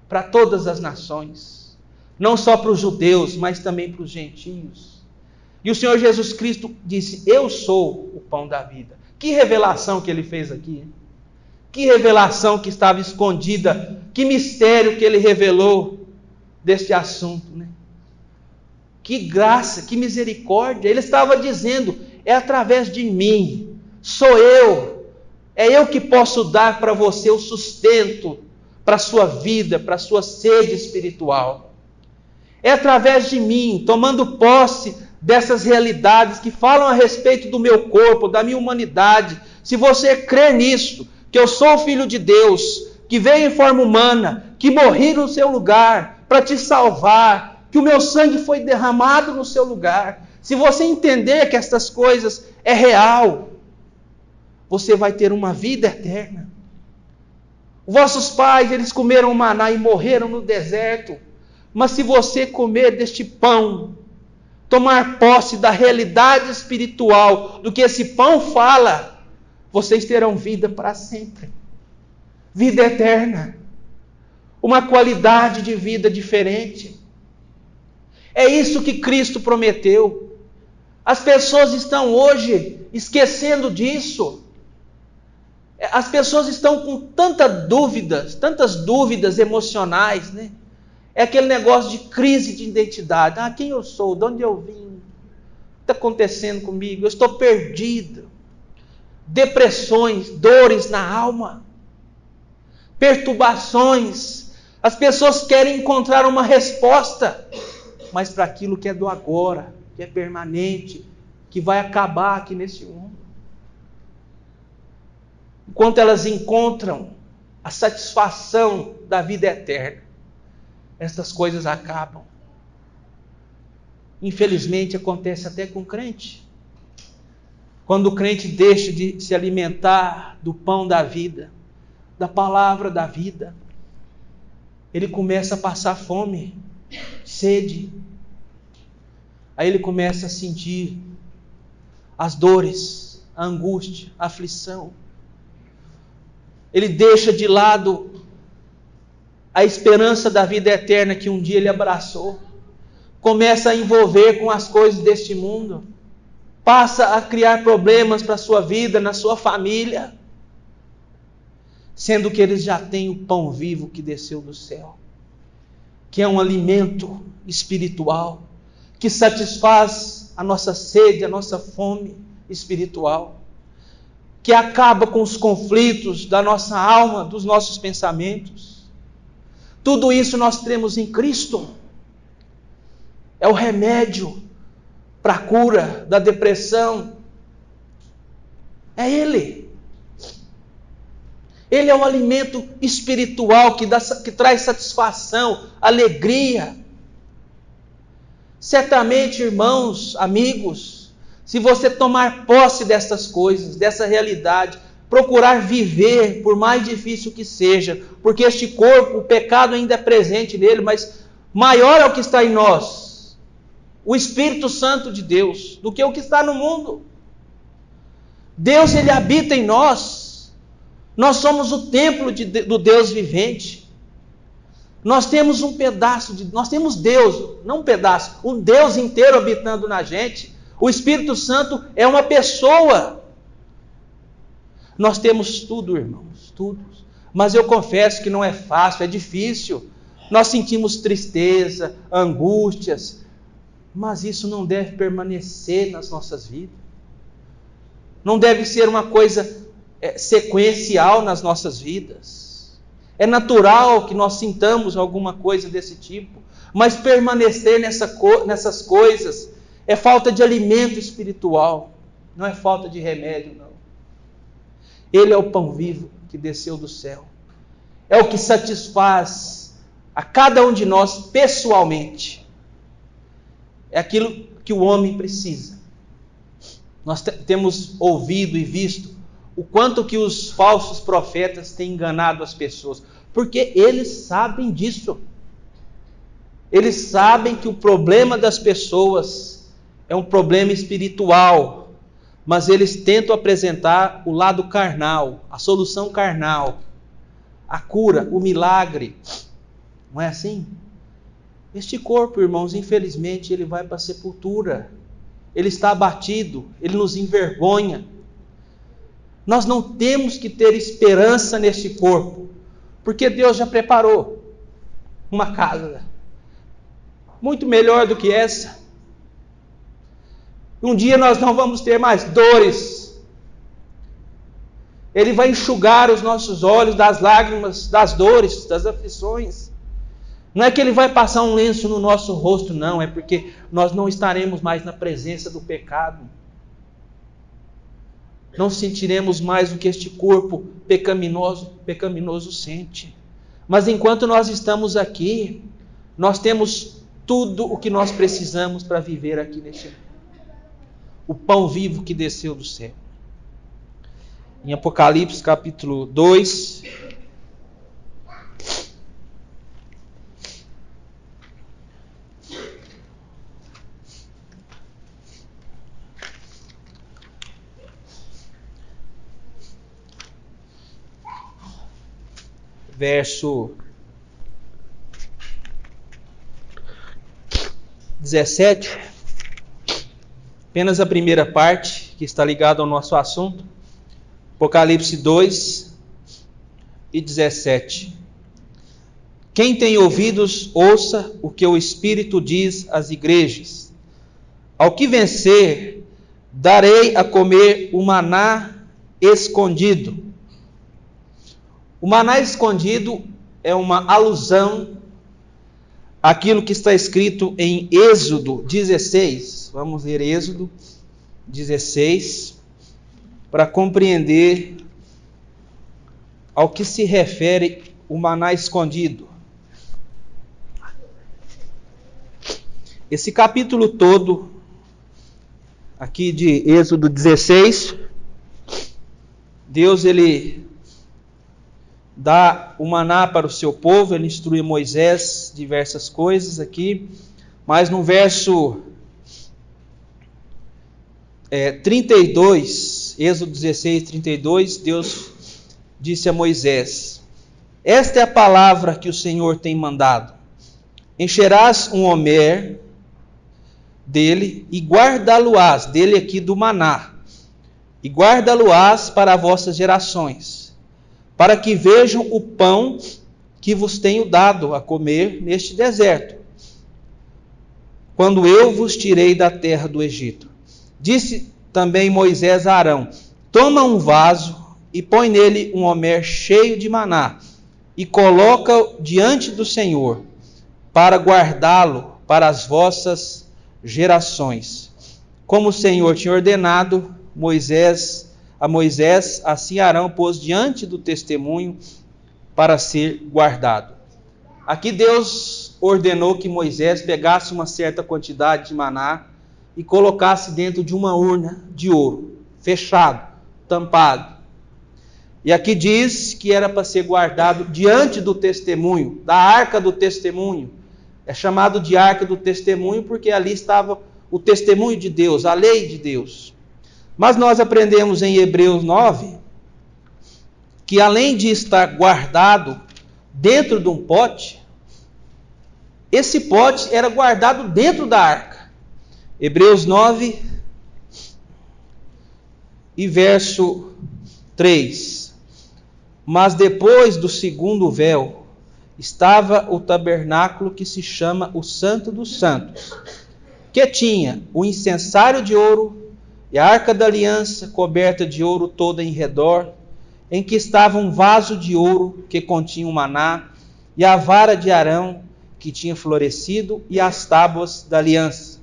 para todas as nações, não só para os judeus, mas também para os gentios. E o Senhor Jesus Cristo disse: eu sou o pão da vida. Que revelação que ele fez aqui, hein? Que revelação que estava escondida, que mistério que ele revelou deste assunto, né? Que graça, que misericórdia. Ele estava dizendo: é através de mim, sou eu, é eu que posso dar para você o sustento para a sua vida, para a sua sede espiritual. É através de mim, tomando posse dessas realidades que falam a respeito do meu corpo, da minha humanidade. Se você crer nisso, que eu sou o Filho de Deus, que veio em forma humana, que morri no seu lugar para te salvar, que o meu sangue foi derramado no seu lugar. Se você entender que estas coisas é real, você vai ter uma vida eterna. Vossos pais, eles comeram maná e morreram no deserto. Mas se você comer deste pão, tomar posse da realidade espiritual, do que esse pão fala, vocês terão vida para sempre. Vida eterna. Uma qualidade de vida diferente. É isso que Cristo prometeu. As pessoas estão hoje esquecendo disso. As pessoas estão com tantas dúvidas emocionais, né? É aquele negócio de crise de identidade. Ah, quem eu sou? De onde eu vim? O que está acontecendo comigo? Eu estou perdido. Depressões, dores na alma, perturbações. As pessoas querem encontrar uma resposta, mas para aquilo que é do agora, que é permanente, que vai acabar aqui nesse mundo. Enquanto elas encontram a satisfação da vida eterna, estas coisas acabam. Infelizmente acontece até com o crente. Quando o crente deixa de se alimentar do pão da vida, da palavra da vida, ele começa a passar fome, sede. Aí ele começa a sentir as dores, a angústia, a aflição. Ele deixa de lado a esperança da vida eterna que um dia ele abraçou. Começa a envolver com as coisas deste mundo. Passa a criar problemas para a sua vida, na sua família. Sendo que eles já têm o pão vivo que desceu do céu. Que é um alimento espiritual. Que satisfaz a nossa sede, a nossa fome espiritual. Que acaba com os conflitos da nossa alma, dos nossos pensamentos. Tudo isso nós temos em Cristo. É o remédio para a cura da depressão. É Ele. Ele é o alimento espiritual que traz satisfação, alegria. Certamente, irmãos, amigos, se você tomar posse destas coisas, dessa realidade, procurar viver, por mais difícil que seja, porque este corpo, o pecado ainda é presente nele, mas maior é o que está em nós o Espírito Santo de Deus, do que o que está no mundo. Deus, ele habita em nós. Nós somos o templo do Deus vivente. Nós temos nós temos Deus, não um pedaço, um Deus inteiro habitando na gente. O Espírito Santo é uma pessoa. Nós temos tudo, irmãos, tudo. Mas eu confesso que não é fácil, é difícil. Nós sentimos tristeza, angústias, mas isso não deve permanecer nas nossas vidas. Não deve ser uma coisa sequencial nas nossas vidas. É natural que nós sintamos alguma coisa desse tipo, mas permanecer nessas coisas é falta de alimento espiritual, não é falta de remédio, não. Ele é o pão vivo que desceu do céu. É o que satisfaz a cada um de nós pessoalmente. É aquilo que o homem precisa. Nós temos ouvido e visto o quanto que os falsos profetas têm enganado as pessoas, porque eles sabem disso. Eles sabem que o problema das pessoas é um problema espiritual, mas eles tentam apresentar o lado carnal, a solução carnal, a cura, o milagre. Não é assim? Este corpo, irmãos, infelizmente, ele vai para a sepultura. Ele está abatido, ele nos envergonha. Nós não temos que ter esperança neste corpo, porque Deus já preparou uma casa muito melhor do que essa. Um dia nós não vamos ter mais dores. Ele vai enxugar os nossos olhos das lágrimas, das dores, das aflições. Não é que ele vai passar um lenço no nosso rosto, não. É porque nós não estaremos mais na presença do pecado. Não sentiremos mais o que este corpo pecaminoso sente. Mas enquanto nós estamos aqui, nós temos tudo o que nós precisamos para viver aqui neste mundo. O pão vivo que desceu do céu. Em Apocalipse capítulo 2, verso 17, apenas a primeira parte, que está ligada ao nosso assunto. Apocalipse 2 e 17. Quem tem ouvidos, ouça o que o Espírito diz às igrejas. Ao que vencer, darei a comer o maná escondido. O maná escondido é uma alusão àquilo que está escrito em Êxodo 16. Vamos ler Êxodo 16 para compreender ao que se refere o maná escondido. Esse capítulo todo, aqui de Êxodo 16, Deus ele dá o maná para o seu povo, ele instrui Moisés diversas coisas aqui, mas no verso 32, Êxodo 16, 32, Deus disse a Moisés: esta é a palavra que o Senhor tem mandado. Encherás um homer dele e guardá-lo-ás, dele aqui do maná, e guardá-lo-ás para as vossas gerações, para que vejam o pão que vos tenho dado a comer neste deserto, quando eu vos tirei da terra do Egito. Disse também Moisés a Arão: toma um vaso e põe nele um homer cheio de maná, e coloca-o diante do Senhor, para guardá-lo para as vossas gerações. Como o Senhor tinha ordenado a Moisés, assim Arão pôs diante do testemunho para ser guardado. Aqui Deus ordenou que Moisés pegasse uma certa quantidade de maná e colocasse dentro de uma urna de ouro, fechado, tampado. E aqui diz que era para ser guardado diante do testemunho, da arca do testemunho, É chamado de arca do testemunho porque ali estava o testemunho de Deus, a lei de Deus. Mas nós aprendemos em Hebreus 9 que além de estar guardado dentro de um pote, esse pote era guardado dentro da arca. Hebreus 9 e verso 3. Mas depois do segundo véu, estava o tabernáculo que se chama o Santo dos Santos, que tinha o incensário de ouro e a arca da aliança coberta de ouro toda em redor, em que estava um vaso de ouro que continha o maná, e a vara de Arão que tinha florescido, e as tábuas da aliança.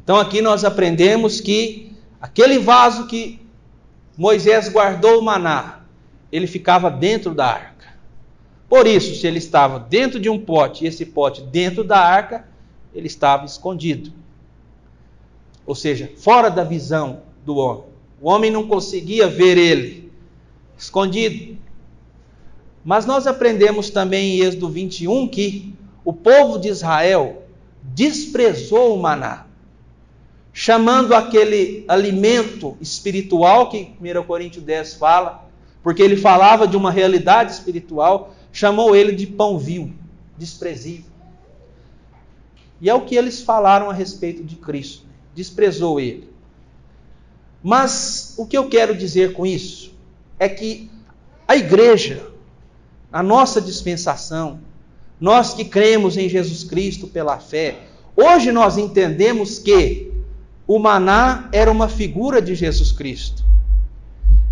Então aqui nós aprendemos que aquele vaso que Moisés guardou o maná, ele ficava dentro da arca. Por isso, se ele estava dentro de um pote, e esse pote dentro da arca, ele estava escondido. Ou seja, fora da visão do homem. O homem não conseguia ver ele, escondido. Mas nós aprendemos também em Êxodo 21 que o povo de Israel desprezou o maná, chamando aquele alimento espiritual que 1 Coríntios 10 fala, porque ele falava de uma realidade espiritual, chamou ele de pão vil, desprezível. E é o que eles falaram a respeito de Cristo, desprezou ele. Mas o que eu quero dizer com isso é que a igreja, a nossa dispensação, nós que cremos em Jesus Cristo pela fé, hoje nós entendemos que o maná era uma figura de Jesus Cristo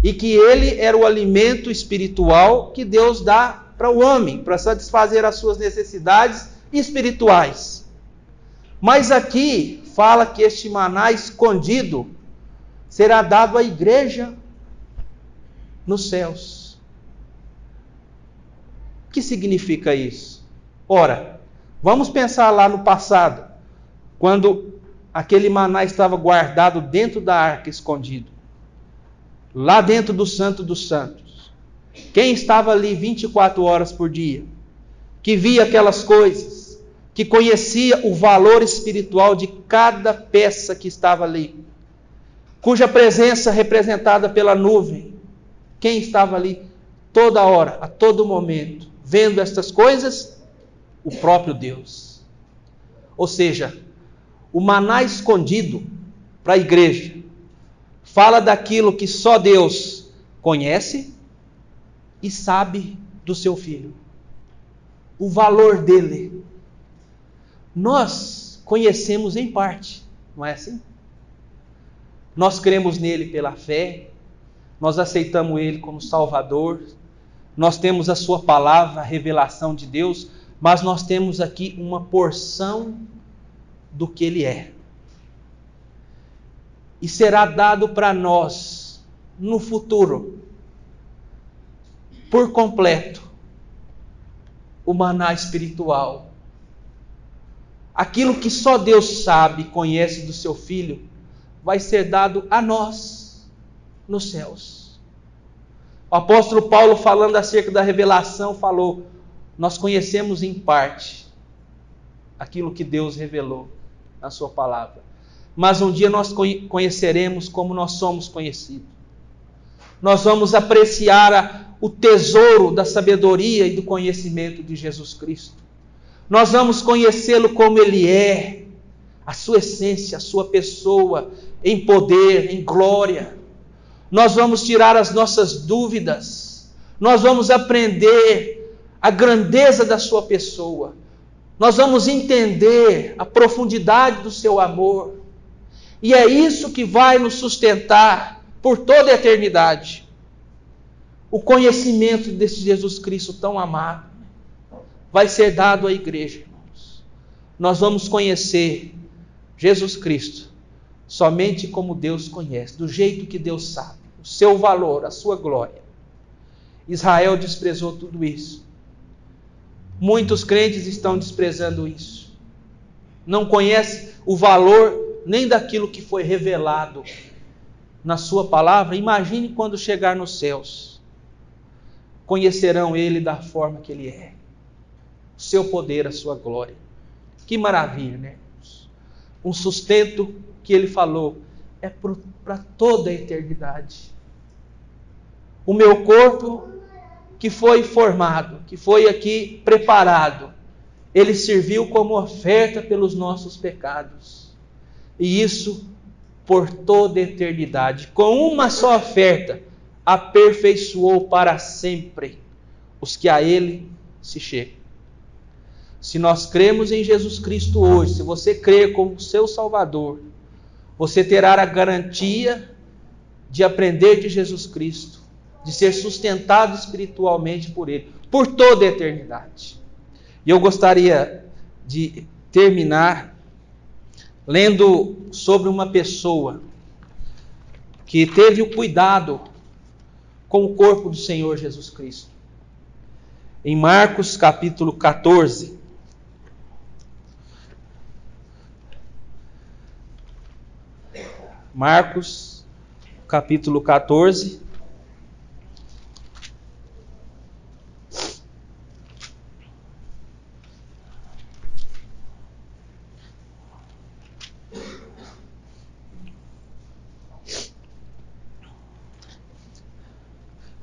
e que ele era o alimento espiritual que Deus dá para o homem, para satisfazer as suas necessidades espirituais. Mas aqui fala que este maná escondido será dado à igreja nos céus. O que significa isso? Ora, vamos pensar lá no passado, quando aquele maná estava guardado dentro da arca, escondido, lá dentro do Santo dos Santos. Quem estava ali 24 horas por dia, que via aquelas coisas, que conhecia o valor espiritual de cada peça que estava ali, cuja presença representada pela nuvem, quem estava ali toda hora, a todo momento, vendo estas coisas? O próprio Deus. Ou seja, o maná escondido para a igreja fala daquilo que só Deus conhece e sabe do seu filho. O valor dele. Nós conhecemos em parte, não é assim? Nós cremos nele pela fé, nós aceitamos ele como Salvador, nós temos a sua palavra, a revelação de Deus, mas nós temos aqui uma porção do que ele é. E será dado para nós, no futuro, por completo, o maná espiritual. Aquilo que só Deus sabe, conhece do seu Filho, vai ser dado a nós, nos céus. O apóstolo Paulo, falando acerca da revelação, falou: nós conhecemos em parte aquilo que Deus revelou na sua palavra. Mas um dia nós conheceremos como nós somos conhecidos. Nós vamos apreciar o tesouro da sabedoria e do conhecimento de Jesus Cristo. Nós vamos conhecê-lo como ele é, a sua essência, a sua pessoa, em poder, em glória. Nós vamos tirar as nossas dúvidas. Nós vamos aprender a grandeza da sua pessoa. Nós vamos entender a profundidade do seu amor. E é isso que vai nos sustentar por toda a eternidade. O conhecimento desse Jesus Cristo tão amado vai ser dado à igreja, irmãos. Nós vamos conhecer Jesus Cristo somente como Deus conhece, do jeito que Deus sabe, o seu valor, a sua glória. Israel desprezou tudo isso. Muitos crentes estão desprezando isso. Não conhecem o valor nem daquilo que foi revelado na sua palavra. Imagine quando chegar nos céus. Conhecerão ele da forma que ele é. O seu poder, a sua glória. Que maravilha, né, irmãos? Um sustento que ele falou é para toda a eternidade. O meu corpo que foi formado, que foi aqui preparado, ele serviu como oferta pelos nossos pecados. E isso por toda a eternidade. Com uma só oferta, aperfeiçoou para sempre os que a ele se chegam. Se nós cremos em Jesus Cristo hoje, se você crer como seu Salvador, você terá a garantia de aprender de Jesus Cristo, de ser sustentado espiritualmente por Ele, por toda a eternidade. E eu gostaria de terminar lendo sobre uma pessoa que teve o cuidado com o corpo do Senhor Jesus Cristo. Em Marcos capítulo 14, Marcos capítulo 14,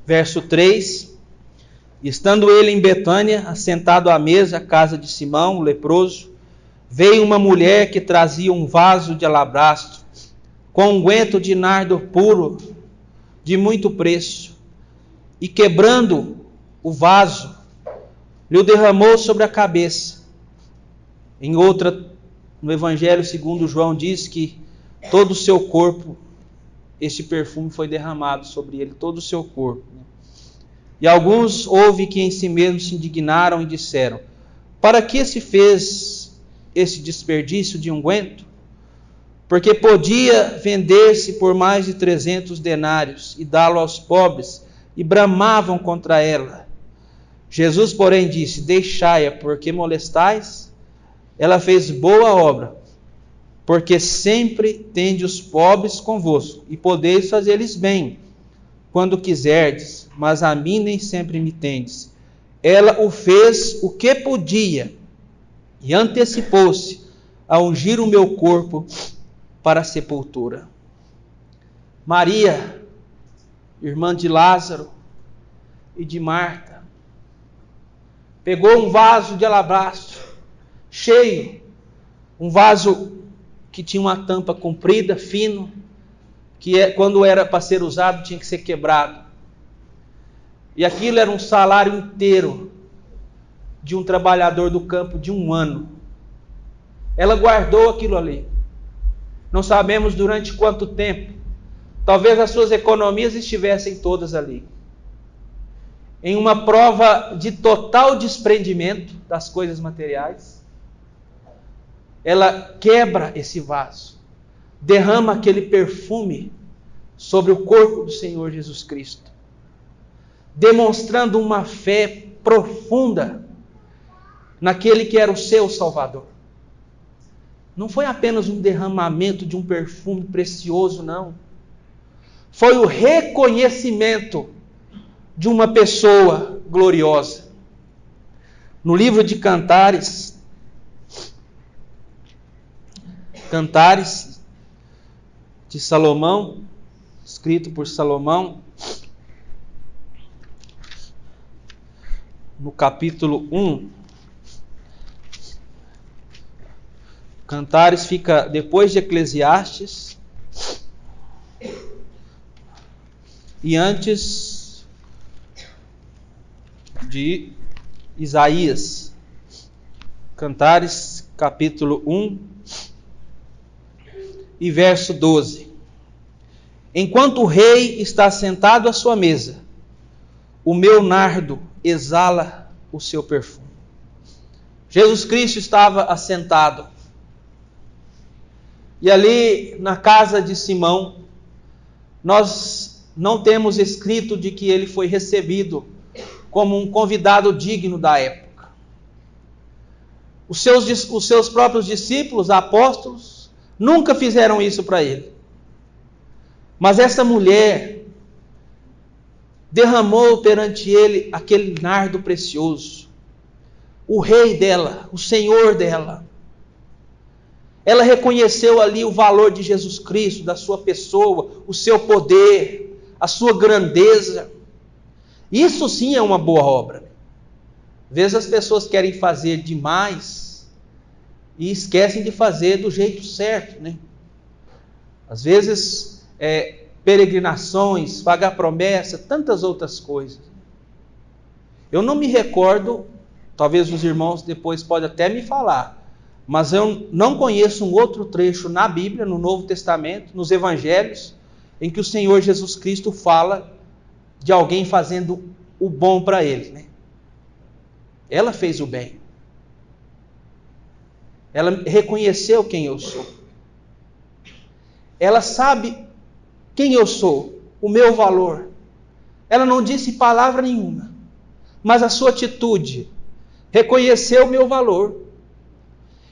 verso 3, estando ele em Betânia, assentado à mesa, à casa de Simão, o leproso, veio uma mulher que trazia um vaso de alabastro, com unguento de nardo puro, de muito preço, e quebrando o vaso, lhe o derramou sobre a cabeça. Em outra, no Evangelho segundo João, diz que todo o seu corpo, este perfume foi derramado sobre ele, todo o seu corpo. E alguns houve que em si mesmos se indignaram e disseram: para que se fez esse desperdício de unguento? Porque podia vender-se por mais de 300 denários e dá-lo aos pobres, e bramavam contra ela. Jesus, porém, disse: deixai-a, porque molestais? Ela fez boa obra, porque sempre tende os pobres convosco, e podeis fazer-lhes bem, quando quiserdes, mas a mim nem sempre me tendes. Ela o fez o que podia, e antecipou-se a ungir o meu corpo para a sepultura. Maria, irmã de Lázaro e de Marta, pegou um vaso de alabastro, cheio, um vaso que tinha uma tampa comprida, fino, que quando era para ser usado tinha que ser quebrado. E aquilo era um salário inteiro de um trabalhador do campo de um ano. Ela guardou aquilo ali. Não sabemos durante quanto tempo. Talvez as suas economias estivessem todas ali. Em uma prova de total desprendimento das coisas materiais, ela quebra esse vaso, derrama aquele perfume sobre o corpo do Senhor Jesus Cristo, demonstrando uma fé profunda naquele que era o seu Salvador. Não foi apenas um derramamento de um perfume precioso, não. Foi o reconhecimento de uma pessoa gloriosa. No livro de Cantares de Salomão, escrito por Salomão, no capítulo 1, Cantares fica depois de Eclesiastes e antes de Isaías. Cantares, capítulo 1 e verso 12. Enquanto o rei está sentado à sua mesa, o meu nardo exala o seu perfume. Jesus Cristo estava assentado. E ali na casa de Simão, nós não temos escrito de que ele foi recebido como um convidado digno da época. Os seus próprios discípulos, apóstolos, nunca fizeram isso para ele. Mas essa mulher derramou perante ele aquele nardo precioso. O rei dela, o senhor dela, Ela reconheceu ali o valor de Jesus Cristo, da sua pessoa, o seu poder, a sua grandeza. Isso sim é uma boa obra. Às vezes as pessoas querem fazer demais e esquecem de fazer do jeito certo, né? Às vezes, peregrinações, pagar promessa, tantas outras coisas. Eu não me recordo, talvez os irmãos depois podem até me falar, mas eu não conheço um outro trecho na Bíblia, no Novo Testamento, nos Evangelhos, em que o Senhor Jesus Cristo fala de alguém fazendo o bom para ele, né? Ela fez o bem. Ela reconheceu quem eu sou. Ela sabe quem eu sou, o meu valor. Ela não disse palavra nenhuma, mas a sua atitude reconheceu o meu valor.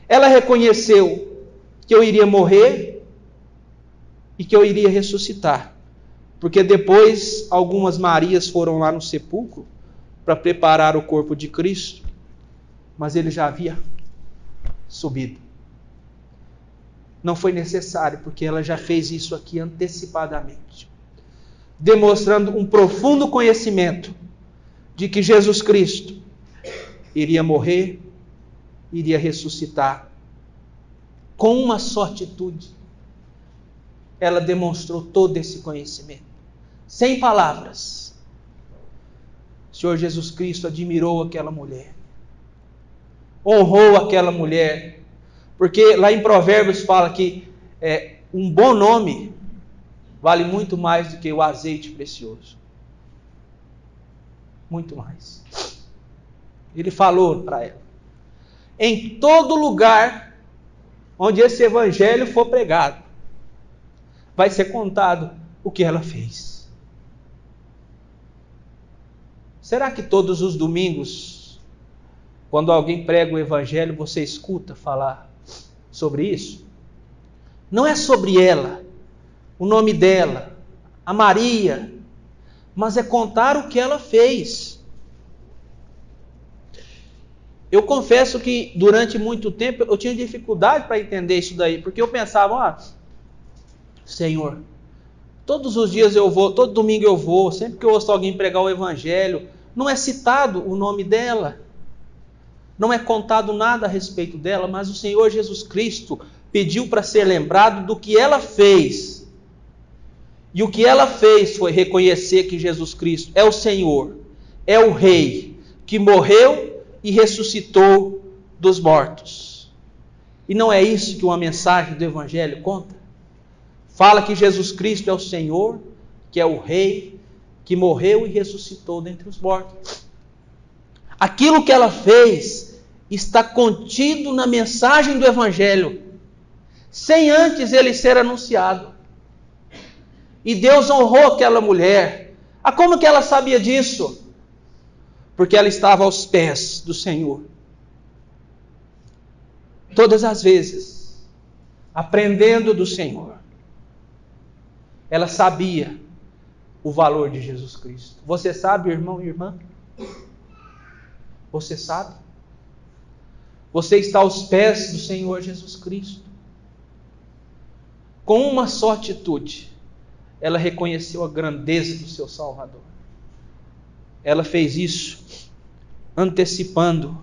Ela reconheceu que eu iria morrer e que eu iria ressuscitar. Porque depois algumas Marias foram lá no sepulcro para preparar o corpo de Cristo, mas ele já havia subido. Não foi necessário, porque ela já fez isso aqui antecipadamente, demonstrando um profundo conhecimento de que Jesus Cristo iria morrer, iria ressuscitar. Com uma só atitude, ela demonstrou todo esse conhecimento, sem palavras. O Senhor Jesus Cristo admirou aquela mulher, honrou aquela mulher, porque lá em Provérbios fala que um bom nome vale muito mais do que o azeite precioso. Muito mais. Ele falou para ela: em todo lugar onde esse evangelho for pregado, vai ser contado o que ela fez. Será que todos os domingos, quando alguém prega o evangelho, você escuta falar sobre isso? Não é sobre ela, o nome dela, a Maria, mas é contar o que ela fez. Eu confesso que durante muito tempo eu tinha dificuldade para entender isso daí, porque eu pensava, Senhor, todos os dias eu vou, todo domingo eu vou, sempre que eu ouço alguém pregar o evangelho, não é citado o nome dela, não é contado nada a respeito dela, mas o Senhor Jesus Cristo pediu para ser lembrado do que ela fez. E o que ela fez foi reconhecer que Jesus Cristo é o Senhor, é o Rei, que morreu e ressuscitou dos mortos. E não é isso que uma mensagem do Evangelho conta? Fala que Jesus Cristo é o Senhor, que é o Rei, que morreu e ressuscitou dentre os mortos. Aquilo que ela fez está contido na mensagem do Evangelho, sem antes ele ser anunciado. E Deus honrou aquela mulher. Como que ela sabia disso? Porque ela estava aos pés do Senhor. Todas as vezes, aprendendo do Senhor, ela sabia o valor de Jesus Cristo. Você sabe, irmão e irmã? Você sabe? Você está aos pés do Senhor Jesus Cristo. Com uma só atitude, ela reconheceu a grandeza do seu Salvador. Ela fez isso antecipando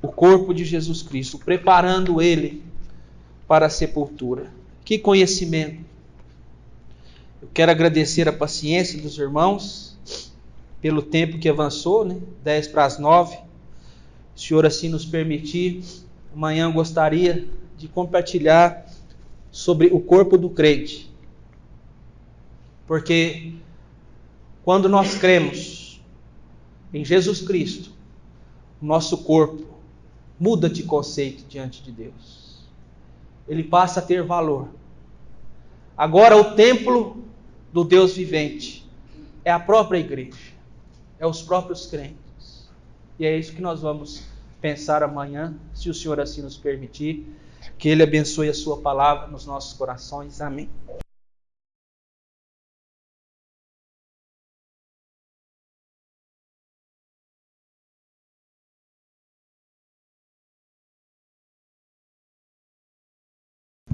o corpo de Jesus Cristo, preparando ele para a sepultura. Que conhecimento! Eu quero agradecer a paciência dos irmãos pelo tempo que avançou, 10 para as 9. Se o Senhor assim nos permitir, amanhã eu gostaria de compartilhar sobre o corpo do crente. Porque quando nós cremos em Jesus Cristo, o nosso corpo muda de conceito diante de Deus. Ele passa a ter valor. Agora o templo do Deus vivente é a própria igreja, é os próprios crentes. E é isso que nós vamos pensar amanhã, se o Senhor assim nos permitir. Que Ele abençoe a sua palavra nos nossos corações. Amém.